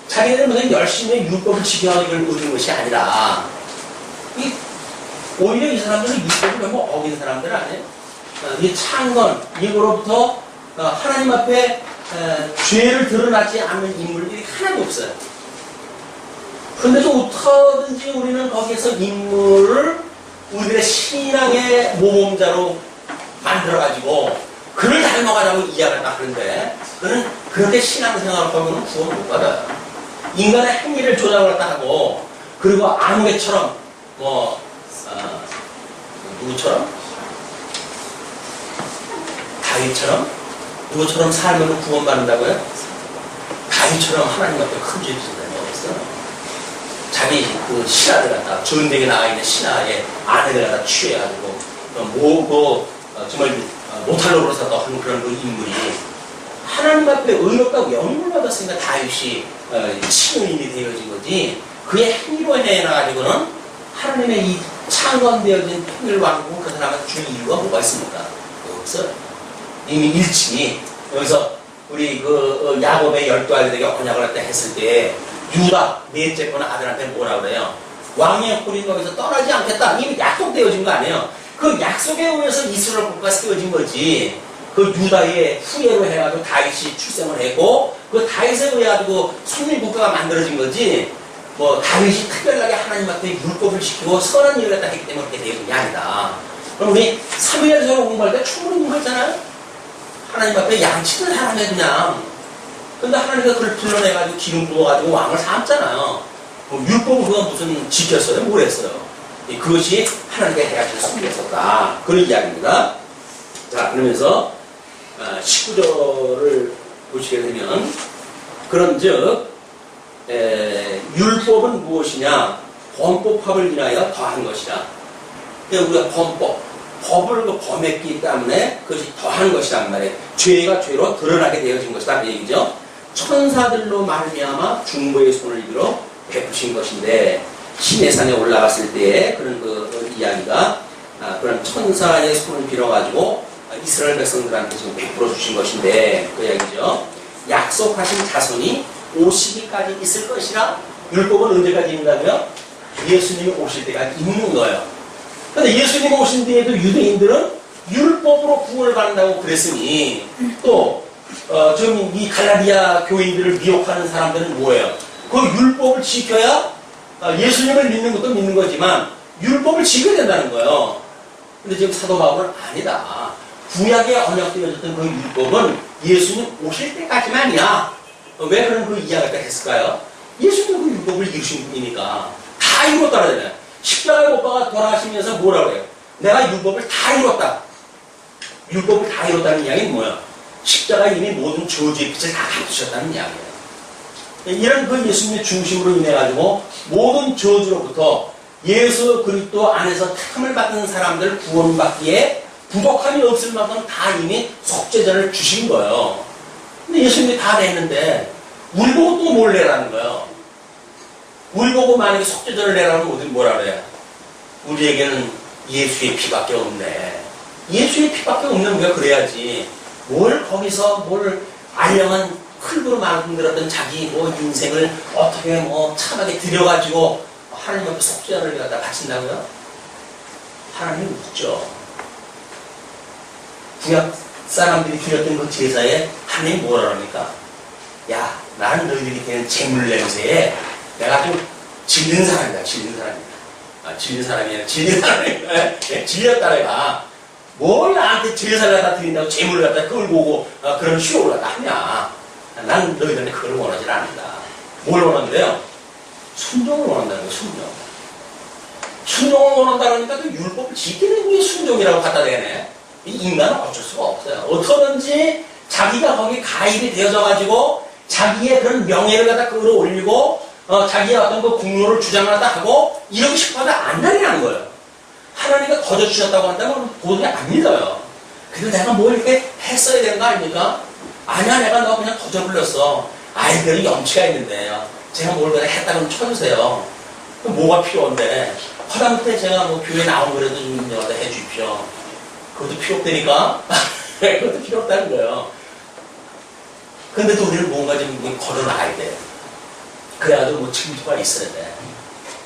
자기들은 무슨 열심히 율법을 지켜서 이걸 얻은 것이 아니라 오히려 이 사람들은 율법을 너무 어긴 사람들 아니에요? 이 창건, 이거로부터 하나님 앞에 죄를 드러나지 않는 인물들이 하나도 없어요. 그런데도 어떻게든지 우리는 거기에서 인물을 우리들의 신앙의 모범자로 만들어가지고 그를 닮아가자고 이야기를 하는데 그는 그렇게 신앙생활을 하면 구원 못 받아요. 인간의 행위를 조작을 하고 그리고 아무개처럼 누구처럼? 다윗처럼? 누구처럼 살면 구원받는다고요? 다윗처럼 하나님 앞에 큰 죄 짓는 사람이 없어요. 자기 그 신하를 갖다 전쟁에 나가 있는 신하의 아내를 갖다 취해가지고 정말 못할 노릇을 하는 그런 그 인물이 하나님 앞에 의롭다고 영광을 받았으니까 다윗이 신인이 되어진 거지. 그의 행위로 해놔가지고는 하나님의 이 창건되어진 통일 왕국 그 사람한테 줄 이유가 뭐가 있습니까? 없어요. 이미 일찍이 여기서 우리 그 야곱의 12아들에게 언약을 갖다 했을 때 유다 넷째 번 아들한테 뭐라 그래요? 왕의 꼴인 거기서 떠나지 않겠다. 이미 약속되어진 거 아니에요. 그 약속에 의해서 이스라엘 국가가 세워진 거지. 그 유다의 후예로 해가지고 다윗이 출생을 했고 그 다윗에 의해 가지고 선민 국가가 만들어진 거지. 다윗이 특별하게 하나님 앞에 율법을 지키고 선한 일을 갖다 했기 때문에 그렇게 되어진 게 아니다. 그럼 우리 사무엘서로 공부할 때 충분히 공부했잖아요. 하나님 앞에 양치는 사람이 그냥. 근데 하나님께서 그를 불러내가지고 기름 부어가지고 왕을 삼잖아요. 율법을 그건 무슨 지켰어요? 뭘 했어요? 그것이 하나님께 해야지는 선비였었다. 그런 이야기입니다. 자, 그러면서 19절을 보시게 되면 그런즉 율법은 무엇이냐? 범법합을 인하여 더한 것이다. 우리가 법을 범했기 때문에 그것이 더한 것이란 말이에요. 죄가 죄로 드러나게 되어진 것이다. 그 얘기죠. 천사들로 말미암아 중보의 손을 빌어 베푸신 것인데 신의 산에 올라갔을 때에 그런 그 이야기가 그런 천사의 손을 빌어가지고 이스라엘 백성들한테 지금 베풀어 주신 것인데 그 이야기죠. 약속하신 자손이 오시기까지 있을 것이라. 율법은 언제까지 있는다고요? 예수님이 오실 때까지 있는 거예요. 근데 예수님이 오신 뒤에도 유대인들은 율법으로 구원을 받는다고 그랬으니 또 지금 이 갈라디아 교인들을 미혹하는 사람들은 뭐예요? 그 율법을 지켜야 예수님을 믿는 것도 믿는 거지만 율법을 지켜야 된다는 거예요. 근데 지금 사도 바울은 아니다. 구약에 언약되어졌던 그 율법은 예수님 오실 때까지만이야. 왜 그런 그 이야기가 했을까요? 예수님 그 율법을 이루신 분이니까 다 이뤘다잖아요. 십자가에 못 박아 돌아가시면서 뭐라 그래요? 내가 율법을 다 이뤘다. 율법을 다 이뤘다는 이야기는 뭐야? 십자가에 이미 모든 저주의 빛을 다 갚으셨다는 이야기예요. 이런 그 예수님의 중심으로 인해가지고 모든 저주로부터 예수 그리스도 안에서 택함을 받는 사람들 구원받기에 부족함이 없을 만큼 다 이미 속죄전을 주신 거예요. 근데 예수님이 다 냈는데 우리 보고 또 뭘 내라는 거예요? 우리 보고 만약에 속죄전을 내라면 어디 뭐라 그래요? 우리에게는 예수의 피밖에 없네. 예수의 피밖에 없는 거야. 그래야지. 뭘 거기서 뭘 알량한 클부로 만들었던 자기 인생을 어떻게 참하게 들여가지고 하나님 앞에 속죄전을 갖다 바친다고요? 하나님이 묻죠. 구약 사람들이 드렸던 그 제사에 하나님이 뭐라 합니까? 야, 나는 너희들이 되는 재물 냄새에 내가 좀 질린 사람이다. 질린 사람이다. 질린 사람이야. 질린 사람이야. 질렸다 내가. 뭘 나한테 제사를 갖다 드린다고 재물을 갖다 끌고 오고 그런 쇼를 갖다 하냐. 난 너희들한테 그걸 원하지 않는다. 뭘 원하는데요? 순종을 원한다는 거예요. 순종. 순종을 원한다니까 그 율법을 지키는 게 순종이라고 갖다 대네. 이 인간은 어쩔 수가 없어요. 어떻게든지 자기가 거기 가입이 되어져가지고 자기의 그런 명예를 갖다 끌어올리고 자기의 어떤 그 공로를 주장하다 하고 이러고 싶어도 안 되냐는 거예요. 하나님이 거저 주셨다고 한다면 도저히 안 믿어요. 그래도 내가 뭐 이렇게 했어야 되는 거 아닙니까? 아니야, 내가 너 그냥 거저 불렀어. 아이들이 염치가 있는데요. 제가 뭘 그냥 했다고 쳐주세요. 그럼 뭐가 필요한데? 허다못해 제가 교회 나온 거라도 좀 인정하다 해 주십시오. 그것도 필요 없다니까? 그것도 필요 없다는 거예요. 근데 또 우리는 뭔가 좀 걸어나가야 돼. 그래가지고 증표가 있어야 돼.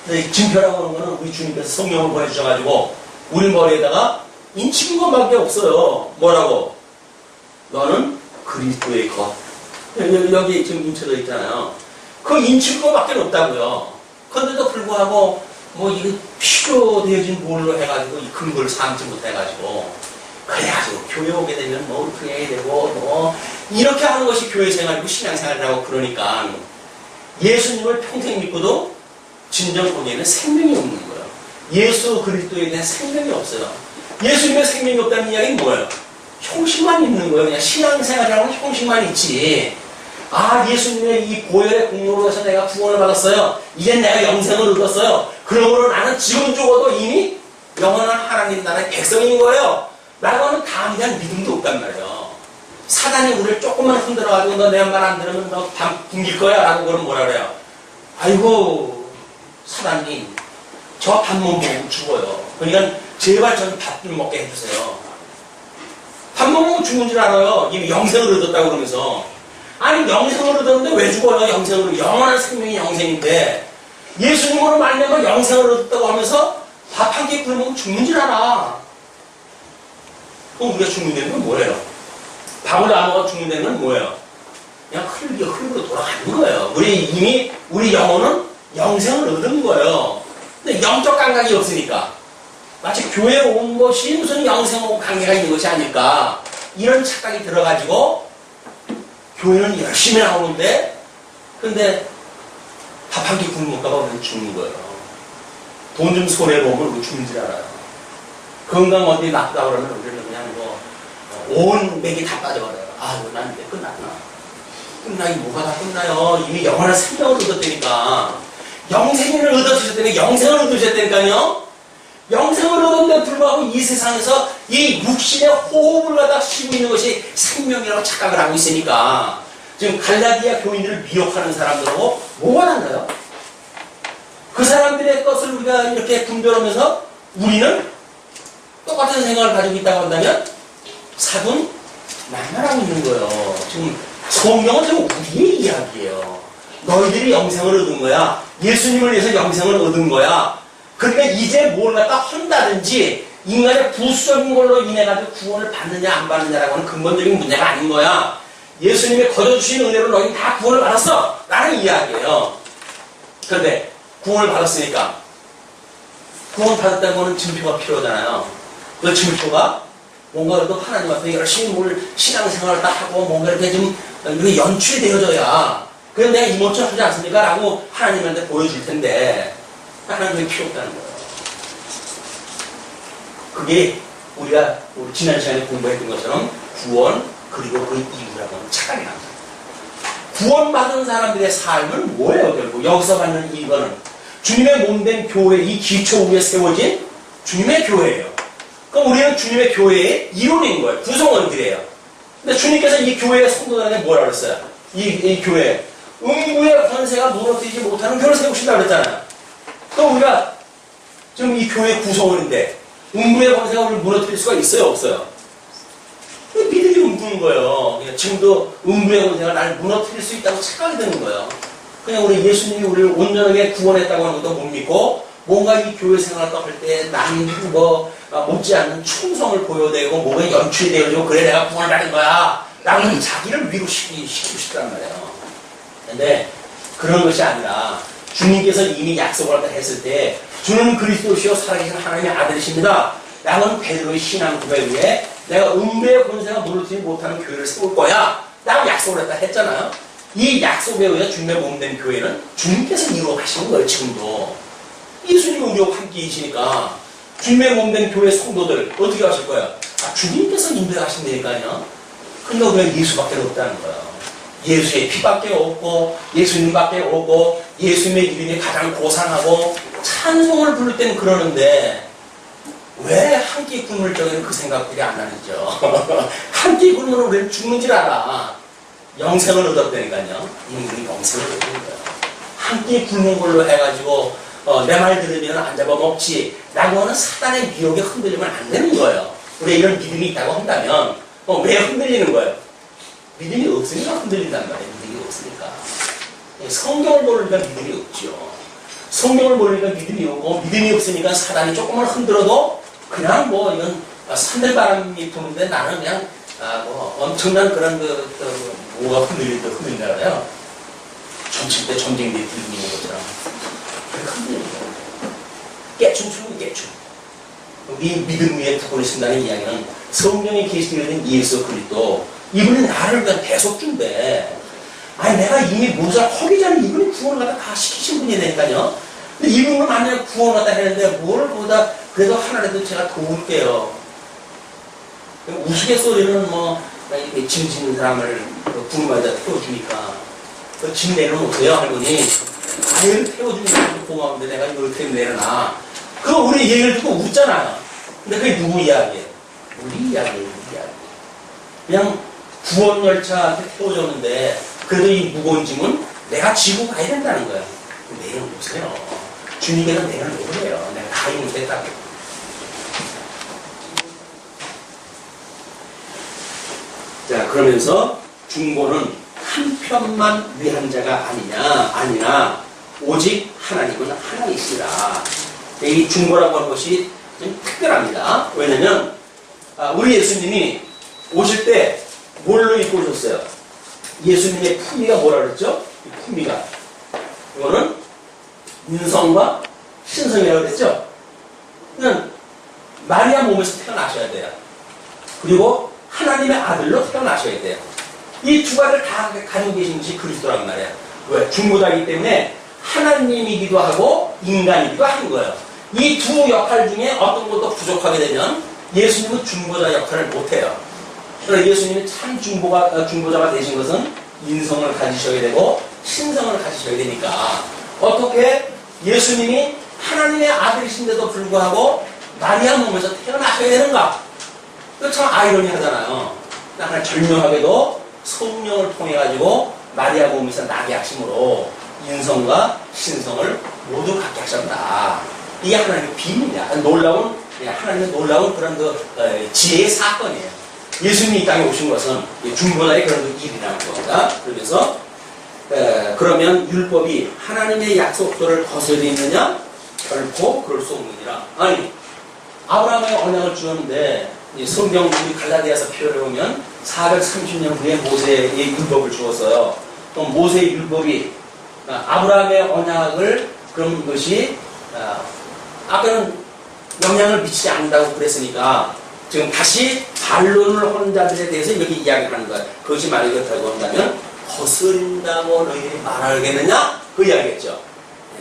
근데 증표라고 하는 거는 우리 주님께서 성령을 보내주셔가지고 우리 머리에다가 인치는 것밖에 없어요. 뭐라고? 너는 그리스도의 것. 여기 지금 인쳐져 있잖아요. 그 인칠 것밖에 없다고요. 그런데도 불구하고 이거 필요되어진 뭘로 해가지고 이 근거를 삼지 못해가지고 그래가지고 교회 오게 되면 어떻게 해야 되고 이렇게 하는 것이 교회 생활이고 신앙 생활이라고 그러니까 예수님을 평생 믿고도 진정 거기에는 생명이 없는 거예요. 예수 그리스도에 대한 생명이 없어요. 예수님의 생명이 없다는 이야기는 뭐예요? 형식만 있는 거예요. 그냥 신앙생활이라고 형식만 있지. 아, 예수님의 이 보혈의 공로로 해서 내가 구원을 받았어요. 이제 내가 영생을 얻었어요. 그러므로 나는 지금 죽어도 이미 영원한 하나님 나라의 백성인 거예요. 라고 하는 다음에 대한 믿음도 없단 말이에요. 사단이 우리를 조금만 흔들어가지고 너 내 말 안 들으면 너 다 굶길 거야. 라고 그러면 뭐라 그래요? 아이고, 사단님, 저 밥 못 먹으면 죽어요. 그러니까 제발 저는 밥 좀 먹게 해주세요. 밥 먹으면 죽는 줄 알아요. 이미 영생을 얻었다고 그러면서. 아니, 영생을 얻었는데 왜 죽어요? 영생으로. 영원한 생명이 영생인데 예수님으로 말미암아 영생을 얻었다고 하면서 밥 한 끼 굶으면 죽는 줄 알아. 그럼 우리가 죽는다는 건 뭐예요? 밥을 안 먹어 죽는다는 건 뭐예요? 그냥 흙으로 돌아가는 거예요. 우리 영혼은 영생을 얻은 거예요. 근데 영적 감각이 없으니까 마치 교회에 온 것이 무슨 영생하고 관계가 있는 것이 아닐까, 이런 착각이 들어가지고 교회는 열심히 나오는데 근데 밥 한 끼 굶을까 봐 우리는 죽는 거예요. 돈 좀 손해보면 우리 죽는 줄 알아요. 건강 어디 나쁘다 그러면 우리는 그냥 온 맥이 다 빠져버려요. 아, 이거 난 이제 끝났나. 끝나기 뭐가 다 끝나요. 이미 영원한 생명을 얻었다니까. 영생을 얻으셨다니까. 영생을 얻으셨다니까요. 영생을 얻었는데 불구하고 이 세상에서 이 육신의 호흡을 갖다 쉬고 있는 것이 생명이라고 착각을 하고 있으니까 지금 갈라디아 교인들을 미혹하는 사람들하고 뭐가 달라요? 그 사람들의 것을 우리가 이렇게 분별하면서 우리는 똑같은 생각을 가지고 있다고 한다면 사돈 만만하고 있는 거예요. 지금 성경은 지금 우리의 이야기예요. 너희들이 영생을 얻은 거야. 예수님을 위해서 영생을 얻은 거야. 그러니까 이제 뭘 갖다 한다든지 인간의 부수적인 걸로 인해 가지고 구원을 받느냐 안 받느냐라고 하는 근본적인 문제가 아닌 거야. 예수님이 거저주신 은혜로 너희 다 구원을 받았어 라는 이야기예요. 그런데 구원을 받았으니까 구원 받았다는 거는 증표가 필요하잖아요. 그 증표가 뭔가 그래도 하나님 앞에 열심히 뭘 신앙생활을 딱 하고 뭔가 이렇게 좀 이렇게 연출이 되어져야 그럼 내가 이모처럼 하지 않습니까? 라고 하나님한테 보여줄 텐데 하나님이 필요 없다는 거예요. 그게 우리가 지난 시간에 공부했던 것처럼 구원 그리고 그 이유라고 하는 착각이 납니다. 구원받은 사람들의 삶은 뭐예요? 결국 여기서 받는 이거는 주님의 몸된 교회, 이 기초 위에 세워진 주님의 교회예요. 그럼 우리는 주님의 교회의 일원인 거예요. 구성원들이에요. 근데 주님께서 이 교회의 성도들한테 뭐라 그랬어요? 이 교회 음부의 권세가 무너뜨리지 못하는 교회를 세우신다고 그랬잖아요. 그럼 우리가 지금 이 교회 구성원인데 음부의 권세가 우리를 무너뜨릴 수가 있어요? 없어요? 믿음이 움직이는 거예요. 지금도 음부의 권세가 나를 무너뜨릴 수 있다고 착각이 되는 거예요. 그냥 우리 예수님이 우리를 온전하게 구원했다고 하는 것도 못 믿고 뭔가 이 교회 생활을 할 때 나는 못지않은 충성을 보여대고 뭐가 연출이 되어지고 그래 내가 구원을 받은 거야 라고 자기를 위로시키고 싶단 말이에요. 근데 그런 것이 아니라 주님께서 이미 약속을 했을 때 주는 그리스도시요 살아계신 하나님의 아들이십니다 라고 하는 베드로의 신앙 고백 위에 내가 음부의 권세가 무너뜨리지 못하는 교회를 세울 거야 라고 약속을 했잖아요. 이 약속에 의해 주님의 몸된 교회는 주님께서 이루어가시는 거예요. 지금도 예수님이 우리와 함께 계시니까 주님의 몸된 교회 성도들 어떻게 하실 거예요? 주님께서 인도하신다니까요. 그러니까 우리가 예수밖에 없다는 거예요. 예수의 피밖에 없고 예수님밖에 없고 예수님의 이름이 가장 고상하고 찬송을 부를 때는 그러는데 왜 한 끼 굶을 적에는 그 생각들이 안 나는지요. 한 끼 굶으면 우리는 죽는 줄 알아. 영생을 얻었다니까요. 이미 영생을 얻은 거예요. 한 끼 굶는 걸로 해가지고 내 말 들으면 안 잡아먹지 라고 하는 사단의 미혹에 흔들리면 안 되는 거예요. 우리가 이런 믿음이 있다고 한다면 왜 흔들리는 거예요? 믿음이 없으니까 흔들린단 말이에요. 믿음이 없으니까. 성경을 모르니까 믿음이 없죠. 성경을 모르니까 믿음이 없고 믿음이 없으니까 사단이 조금만 흔들어도 그냥 이건 산들바람이 부는데 나는 그냥 엄청난 그런 뭐가 흔들린다 그래요. 전칠 때 전쟁대에 들리는 것처럼 흔들리는 거예요. 깨춤추는 깨춤. 이 믿음 위에 두고 있습니다는 이야기는 성경에 계시되어 있는 예수 그리스도 이분이 나를 위한 대속주인데 아니 내가 이미 무엇을 하기 전에 이분이 구원을 갖다 다 시키신 분이 되니까요. 근데 이분은 만약에 구원하다 했는데 뭘 보다 그래도 하나라도 제가 도울게요. 우스갯소리는 뭐 이렇게 짐 지는 사람을 부모마다 태워주니까 짐 내려놓으세요 할머니. 아유 태워주면 고마운데 내가 이렇게 내려놔. 그거 우리 얘기를 듣고 웃잖아요. 근데 그게 누구 이야기예요? 우리 이야기예요. 우리 이야기. 그냥 구원 열차한테 태워줬는데 그래도 이 무거운 짐은 내가 지고 가야 된다는 거예요. 내려놓으세요. 주님께서 내려놓으래요. 내가 다 이루겠다고. 자, 그러면서 중보는 한편만 위한 자가 아니나 오직 하나님은 하나이시라. 이 중보라고 하는 것이 좀 특별합니다. 왜냐면 우리 예수님이 오실 때 뭘로 입고 오셨어요? 예수님의 품위가 뭐라 그랬죠? 이 품위가 이거는 인성과 신성이라고 그랬죠? 그냥 마리아 몸에서 태어나셔야 돼요. 그리고 하나님의 아들로 태어나셔야 돼요. 이 두 가지를 다 가지고 계신 것이 그리스도란 말이에요. 왜? 중보자이기 때문에 하나님이기도 하고 인간이기도 한 거예요. 이 두 역할 중에 어떤 것도 부족하게 되면 예수님은 중보자 역할을 못해요. 그래서 예수님이 참 중보자가 되신 것은 인성을 가지셔야 되고 신성을 가지셔야 되니까 어떻게 예수님이 하나님의 아들이신데도 불구하고 마리아 몸에서 태어나셔야 되는가? 이거 참 아이러니하잖아요. 하나 절묘하게도 성령을 통해가지고 마리아 몸에서 나게 하심으로 인성과 신성을 모두 갖게 하셨다. 이게 하나님의 비밀이야. 놀라운, 하나님의 놀라운 그런 지혜의 사건이에요. 예수님이 이 땅에 오신 것은 중보자의 그런 일이라는 겁니다. 그러면서 그러면 율법이 하나님의 약속들을 거스르느냐? 결코 그럴 수 없느니라. 아니, 아브라함의 언약을 주었는데 성경 우리 갈라디아서 표현해 보면 430년 후에 모세의 율법을 주었어요. 그럼 모세의 율법이 아브라함의 언약을 그런 것이 아까는 영향을 미치지 않는다고 그랬으니까 지금 다시 반론을 하는 자들에 대해서 이렇게 이야기를 하는 거예요. 그것이 만약에 그렇다고 한다면 거스른다고 너희들이 말하겠느냐? 그 이야기겠죠.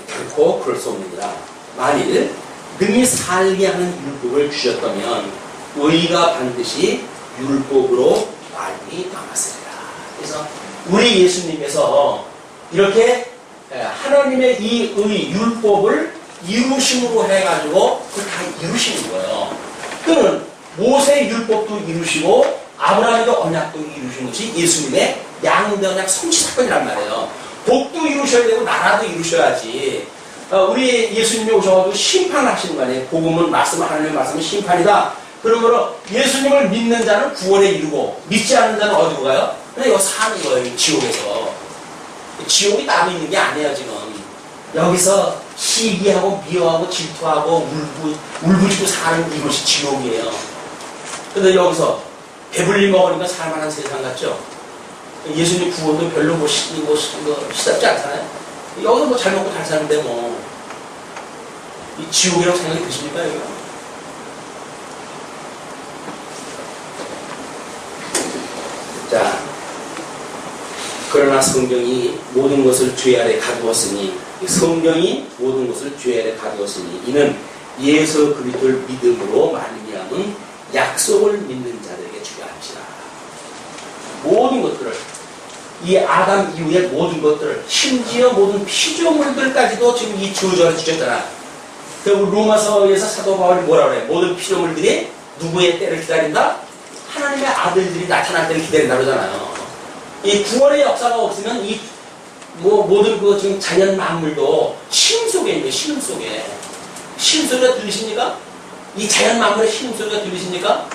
결코 그럴 수 없느니라. 만일 능히 살게 하는 율법을 주셨다면 의가 반드시 율법으로 말이 남았으리라. 그래서 우리 예수님께서 이렇게 하나님의 이 율법을 이루심으로 해가지고 그걸 다 이루시는 거예요. 그는 모세의 율법도 이루시고 아브라함의 언약도 이루신 것이 예수님의 양대 언약 성취 사건이란 말이에요. 복도 이루셔야 되고 나라도 이루셔야지. 우리 예수님이 오셔가지고 심판하시는 거 아니에요. 복음은 말씀, 하나님의 말씀은 심판이다. 그러므로 예수님을 믿는 자는 구원에 이르고 믿지 않는 자는 어디로 가요? 그냥 이거 사는 거예요. 지옥에서. 지옥이 따로 있는 게 아니에요. 지금 여기서 시기하고 미워하고 질투하고 울부짖고 사는 이것이 지옥이에요. 그런데 여기서 배불리 먹으니까 살만한 세상 같죠? 예수님 구원도 별로 시답지 않잖아요. 여기서 뭐 잘 먹고 잘 사는데 뭐 이 지옥이라고 생각이 드십니까? 여기가? 자, 그러나 성경이 모든 것을 죄 아래 가두었으니 성경이 모든 것을 죄 아래 가두었으니 이는 예수 그리스도를 믿음으로 말미암은 약속을 믿는 자들에게 주야합시다. 모든 것들을 이 아담 이후의 모든 것들을 심지어 모든 피조물들까지도 지금 이 저주를 주셨잖아. 그리고 로마서에서 사도 바울이 뭐라 그래? 모든 피조물들이 누구의 때를 기다린다? 하나님의 아들들이 나타날 때를 기다린다 그러잖아요. 이 구원의 역사가 없으면 이 모든 그 지금 자연 만물도 심 속에 있는 심 속에 심 소리가 들리십니까? 이 자연 만물의 심 소리가 들리십니까?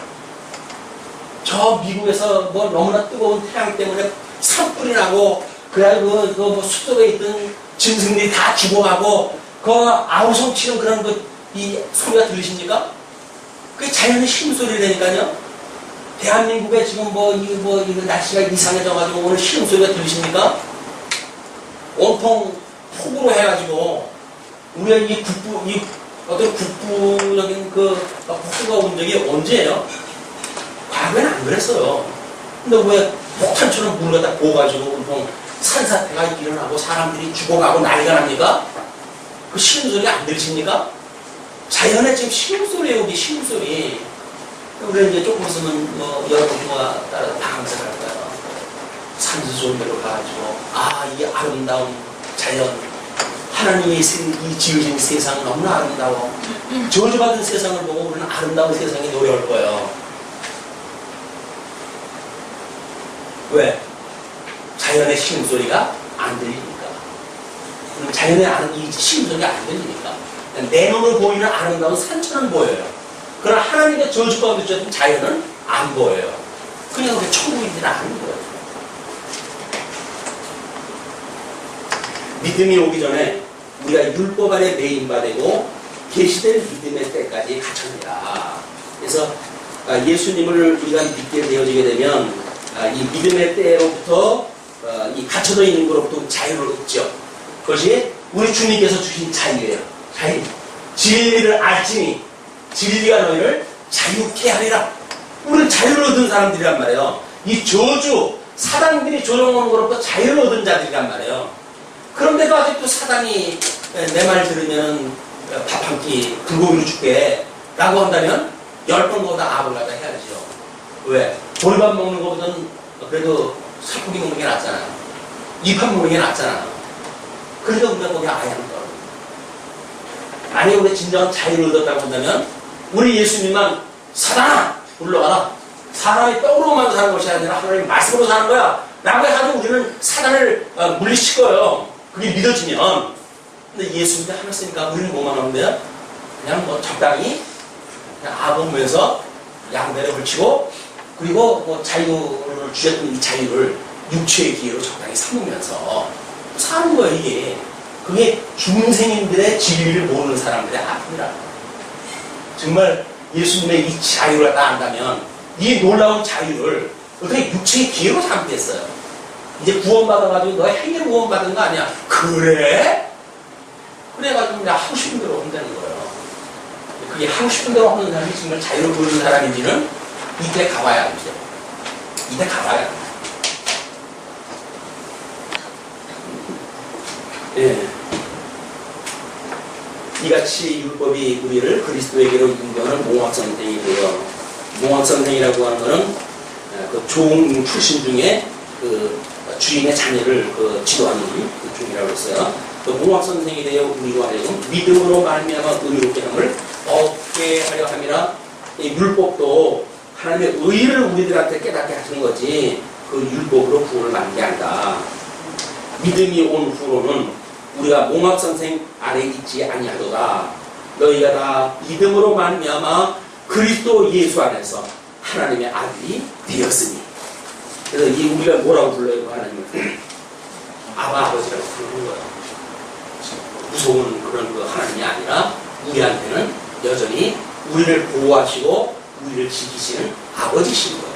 저 미국에서 뭐 너무나 뜨거운 태양 때문에 산불이 나고 그래가지고 그 숲속에 있던 짐승들이 다 죽어가고 그 아우성치는 그런 이 소리가 들리십니까? 그게 자연의 신음소리라니까요. 대한민국에 지금 이거 날씨가 이상해져가지고 오늘 신음소리가 들리십니까? 온통 폭우로 해가지고 우리가 어떤 국부적인 폭우가 온 적이 언제예요? 과거에는 안 그랬어요. 근데 왜 폭탄처럼 물을 갖다 부어가지고 온통 산사태가 일어나고 사람들이 죽어가고 난리가 납니까? 그 신음소리 안 들리십니까? 자연의 지금 신음소리예요, 우리 신음소리. 우리는 이제 조금 있으면 뭐 여러분과 따라 방사를 할 거예요. 산수 좋은 데로 가가지고, 아, 이 아름다운 자연, 하나님이 이 지으신 세상 너무나 아름다워. 저주받은 세상을 보고 우리는 아름다운 세상에 노래할 거예요. 왜? 자연의 신음소리가 안 들리니까. 자연의 이 신음소리가 안 들리니까. 내 눈으로 보이는 아름다운 산처럼 보여요. 그러나 하나님의 저주가 비춰진 자연은 안 보여요. 그냥 그 천국이지는 않은 거예요. 믿음이 오기 전에 우리가 율법 안에 매인바되고 계시된 믿음의 때까지 갇힙니다. 그래서 예수님을 우리가 믿게 되어지게 되면 이 믿음의 때로부터 이 갇혀져 있는 것으로부터 자유를 얻죠. 그것이 우리 주님께서 주신 자유예요. 자유. 진리를 알지니 진리가 너희를 자유케 하리라. 우리는 자유를 얻은 사람들이란 말이에요. 이 저주, 사단들이 조종하는 것으로부터 자유를 얻은 자들이란 말이에요. 그런데도 아직도 사단이 내 말 들으면 밥 한 끼 불고기로 줄게 라고 한다면 10번보다 압을 갖다 해야죠. 왜? 돌밥 먹는 것보다는 그래도 살코기 먹는 게 낫잖아요. 이밥 먹는 게 낫잖아요. 그래도 우리가 거기 아예 안 떠요. 만약에 우리가 진정한 자유를 얻었다고 한다면 우리 예수님만 사단아 물러가라. 사람이 떡으로만 사는 것이 아니라 하나님의 말씀으로 사는 거야 라고 해가지고 우리는 사단을 물리칠 거예요. 그게 믿어지면. 근데 예수님이 하셨으니까 우리는 뭐만 하면 돼요? 그냥 뭐 적당히 그냥 아보면서 양배를 걸치고 그리고 뭐 자유를 주셨던 이 자유를 육체의 기회로 적당히 삼으면서 사는 거예요. 이게 그게 중생인들의 진리를 모르는 사람들의 아픔이라는 거예요. 정말 예수님의 이 자유를 다 안다면 이 놀라운 자유를 어떻게 육체의 기회로 삼겠어요. 이제 구원받아가지고 너의 행위로 구원받은 거 아니야. 그래? 그래가지고 그냥 하고 싶은 대로 한다는 거예요. 그게 하고 싶은 대로 하는 사람이 정말 자유를 보이는 사람인지는 이때 가봐야 알죠. 이때 가봐야 알죠. 예. 이같이 율법이 우리를 그리스도에게로 인도하는 몽학선생이 되어, 몽학선생이라고 하는 것은 그 종 출신 중에 그 주인의 자녀를 그 지도하는 그 중이라고 했어요. 그 몽학선생이 되어 우리로 하여금 믿음으로 말미암아 의롭게 함을 얻게 하려 함이라. 이 율법도 하나님의 의를 우리들한테 깨닫게 하시는 거지 그 율법으로 구원을 받는 게 아니다. 믿음이 온 후로는 우리가 몽학선생 아래 있지 아니하도다. 너희가 다 믿음으로 말미암아 그리스도 예수 안에서 하나님의 아들이 되었으니. 그래서 이 우리가 뭐라고 불러요? 하나님을 아바 아버지라고 부르는 거예요. 무서운 그런 그 하나님이 아니라 우리한테는 여전히 우리를 보호하시고 우리를 지키시는 아버지신 거예요.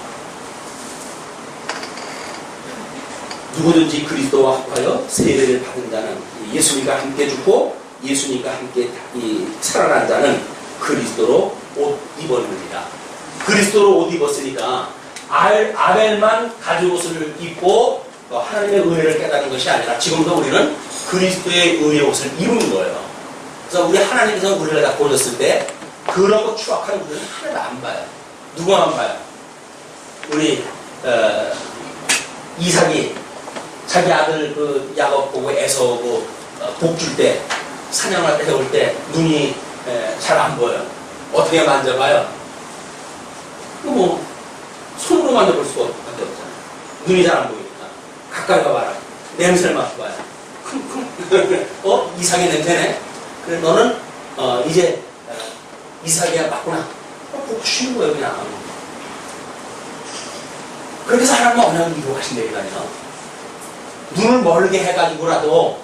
누구든지 그리스도와 합하여 세례를 받은 자는 예수님과 함께 죽고 예수님과 함께 살아난 자는 그리스도로 옷 입었느니라. 그리스도로 옷 입었으니까 아벨만 가죽옷을 입고 하나님의 은혜를 깨닫는 것이 아니라 지금도 우리는 그리스도의 의의 옷을 입은 거예요. 그래서 우리 하나님께서 우리를 다 보셨을 때 그런 거 추악한 우리는 하나도 안 봐요. 누구만 봐요? 우리 이삭이 자기 아들 그 야곱 보고 에서 보고 복 줄 때 사냥할 때 해올 때 눈이 잘 안 보여요. 어떻게 만져봐요? 뭐 손으로 만져볼 수가 없잖아요. 눈이 잘 안 보이니까 가까이 가봐라. 냄새를 맡아봐요. 이삭의 냄새네. 그래 너는 이제 이삭이야 맞구나. 복 주시는 거예요 그냥. 그렇게 해서 하나님은 언약을 이루어가신다니까요. 눈을 멀게 해가지고라도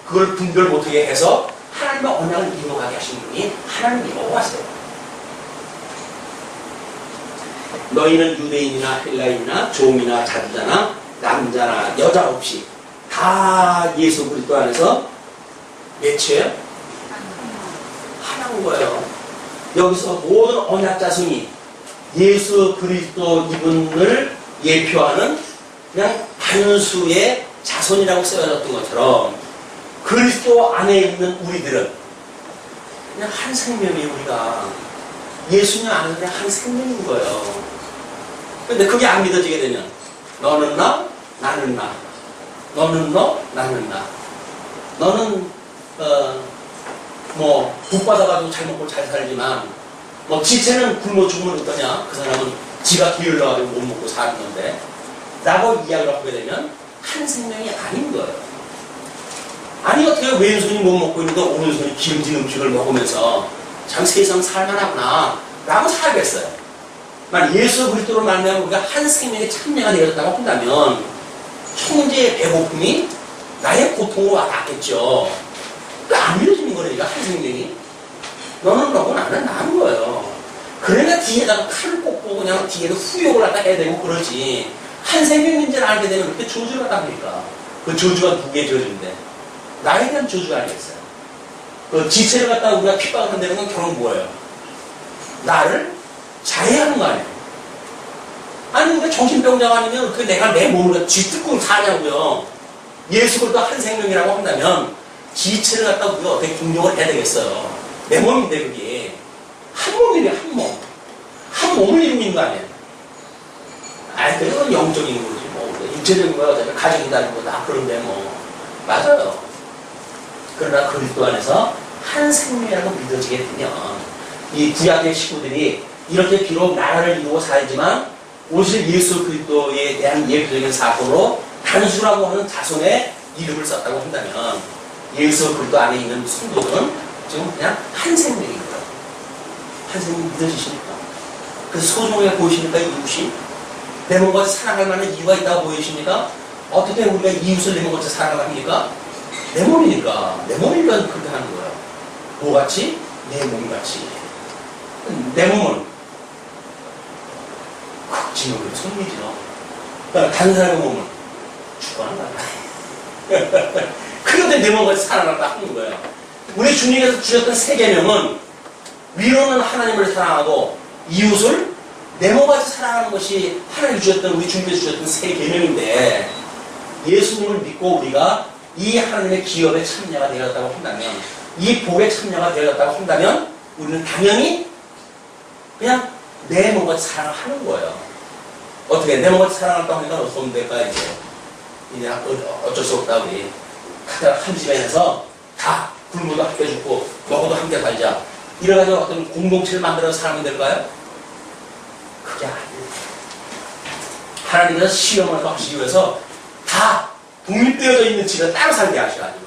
그걸 분별 못하게 해서 하나님의 언약을 이루어가게 하신 분이 하나님 여호와세요. 너희는 유대인이나 헬라인이나 종이나 자주자나 남자나 여자 없이 다 예수 그리스도 안에서 몇이에요? 하나인 거예요. 여기서 모든 언약 자손이 예수 그리스도 이분을 예표하는 그냥 단수의 자손이라고 쓰여졌던 것처럼 그리스도 안에 있는 우리들은 그냥 한 생명이 우리가 예수님 안에 그냥 한 생명인 거예요. 근데 그게 안 믿어지게 되면 너는 나, 나는 나. 너는 너, 나는 나. 너는 뭐 복 받아가지고 잘 먹고 잘 살지만 뭐 지체는 굶어 죽으면 어떠냐? 그 사람은 지가 기울러가지고 못 먹고 사는 건데 라고 이야기를 하게 되면 한 생명이 아닌 거예요. 아니 어떻게 왼손이 못 먹고 있는데 오른손이 기름진 음식을 먹으면서 참 세상 살만하구나 라고 살겠어요. 만약 예수 그리스도로 말하면 우리가 한 생명의 참여가 되었다고 한다면 형제의 배고픔이 나의 고통으로 와닿겠죠. 그러니까 안 믿어지는 거니까 한 생명이 너는 너고 나는 나는 거예요. 그러니까 뒤에다가 칼을 꽂고 그냥 뒤에도 후욕을 갖다 해야 되고 그러지. 한 생명인지를 알게 되면 그렇게 저주를 갖다 보니까 그 저주가 누구의 저주인데 나에 대한 저주가 아니겠어요. 그 지체를 갖다 우리가 핍박을 한다는 건 결국 뭐예요? 나를 자해하는 거 아니에요. 아니 우리가 정신병자가 아니면 그 내가 내 몸을 쥐뜯고 사냐고요. 예수 그리스도 한 생명이라고 한다면 지체를 갖다 우리가 어떻게 공격을 해야 되겠어요. 내 몸인데 그게 한 몸이래. 한 몸. 한 몸을 이루고 있는 거 아니에요. 아이 그건 영적인 거지 뭐 육체적인 거야 어차피 가정이다 이거 다 그런데 뭐 맞아요. 그러나 그리스도 안에서 한 생명이라고 믿어지게 되면 이 구약의 식구들이 이렇게 비록 나라를 이루고 살지만 오실 예수 그리스도에 대한 예표적인 사건으로 단수라고 하는 자손의 이름을 썼다고 한다면 예수 그리스도 안에 있는 성도들은 지금 그냥 한 생명입니다. 한 생명 믿어지십니까? 그래서 소중하게 보이십니까? 이웃이? 내 몸같이 사랑할 만한 이유가 있다고 보이십니까? 어떻게 우리가 이웃을 내 몸같이 사랑을 합니까? 내 몸이니까. 내 몸이니까 그렇게 하는 거예요. 뭐같이? 내 몸같이. 내 몸은 극진으로 성리지요. 그러니까 다른 사람의 몸은 죽어하는 거야. 그런데 내 몸같이 사랑한다 하는 거예요. 우리 주님께서 주셨던 세 계명은 위로는 하나님을 사랑하고 이웃을 내 몸같이 사랑하는 것이 하나님 주셨던 우리 주님께서 주셨던 세 계명인데 예수님을 믿고 우리가 이 하나님의 기업에 참여가 되었다고 한다면 이 복에 참여가 되었다고 한다면 우리는 당연히 그냥 내 몸같이 사랑을 하는 거예요. 어떻게 내 몸같이 사랑한다고 하니까 어떻게 하면 될까 이제 어쩔 수 없다 우리 한 집안에서 다 굶어도 함께 죽고 먹어도 함께 살자 이래가지고 어떤 공동체를 만들어서 살면 될까요? 그게 아니에요. 하나님께서 시험을 하시기 위해서 다 독립되어져 있는 집에 따로 살게 하셔가지고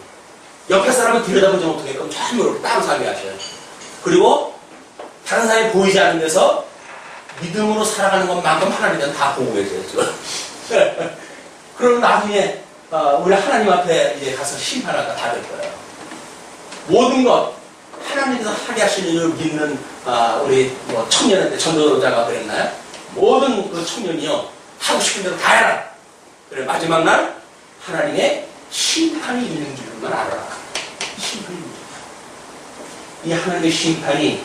옆에 사람은 들여다보지 못하게끔 전부 이렇게 따로 살게 하셔요. 그리고 다른 사람이 보이지 않는 데서 믿음으로 살아가는 것만큼 하나님은 다 보고 계세요. 그럼 나중에 우리 하나님 앞에 이제 가서 심판하다 다 될 거예요. 모든 것 하나님께서 하게 하시는 일을 믿는 우리 뭐 청년한테 전도자가 그랬나요? 모든 그 청년이요 하고 싶은 대로 다 해라. 그래 마지막 날 하나님의 심판이 있는 줄만 알아라. 심판이 있는 줄. 이 하나님의 심판이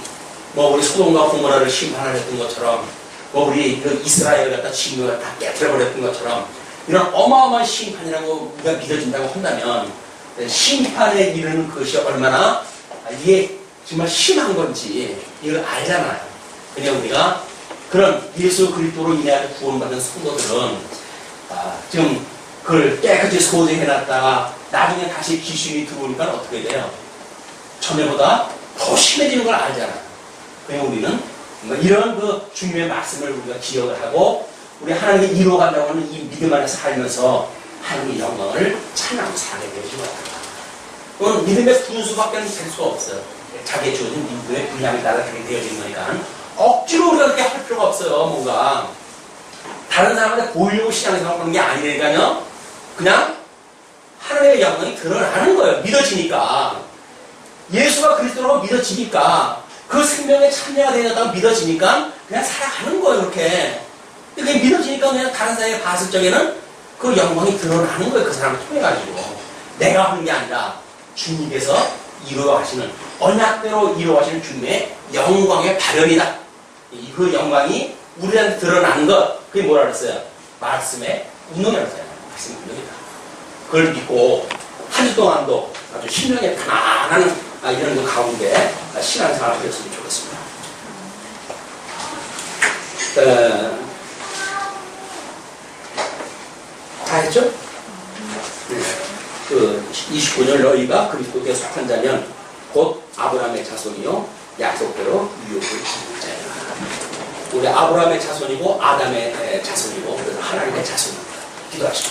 뭐 우리 소돔과 고모라를 심판하였던 것처럼 뭐 우리 그 이스라엘을 갖다 진노를 다 깨트려버렸던 것처럼 이런 어마어마한 심판이라고 우리가 믿어진다고 한다면 심판에 이르는 것이 얼마나 이게 정말 심한 건지 이걸 알잖아요. 그냥 우리가 그런 예수 그리스도로 인해 구원받은 성도들은 지금 그걸 깨끗이 소재해놨다가 나중에 다시 귀신이 들어오니까 어떻게 돼요? 전에보다 더 심해지는 걸 알잖아요. 그냥 우리는 이런 그 주님의 말씀을 우리가 기억을 하고 우리 하나님이 이루어간다고 하는 이 믿음 안에서 살면서 하나님의 영광을 찬양하고 살게 되어지고 그건 믿음의 분수밖에 될 수가 없어요. 자기의 주어진 믿음의 분량에 따라 그렇게 되어진 거니까 억지로 우리가 그렇게 할 필요가 없어요. 뭔가 다른 사람한테 보이려고 시장에서 하는 게 아니니까요. 그냥 하나님의 영광이 드러나는 거예요. 믿어지니까 예수가 그리스도라고 믿어지니까 그 생명에 참여가 되었다고 믿어지니까 그냥 살아가는 거예요. 그렇게 그게 믿어지니까 그냥 다른 사람이 봤을 적에는 그 영광이 드러나는 거예요. 그 사람을 통해가지고 내가 하는 게 아니라 주님께서 이루어가시는 언약대로 이루어가시는 주님의 영광의 발현이다. 그 영광이 우리한테 드러나는 것 그게 뭐라 그랬어요? 말씀의 운동이라고 했어요. 말씀의 운동이다. 그걸 믿고 한 주 동안도 아주 심령에 편안한 이런 그 가운데 신앙생활을 하셨으면 좋겠습니다. 다 했죠? 그 29절 너희가 그리스도께 속한 자면 곧 아브라함의 자손이요 약속대로 유업을 받는 자야. 우리 아브라함의 자손이고 아담의 자손이고 그래서 하나님의 자손입니다. 기도하시죠.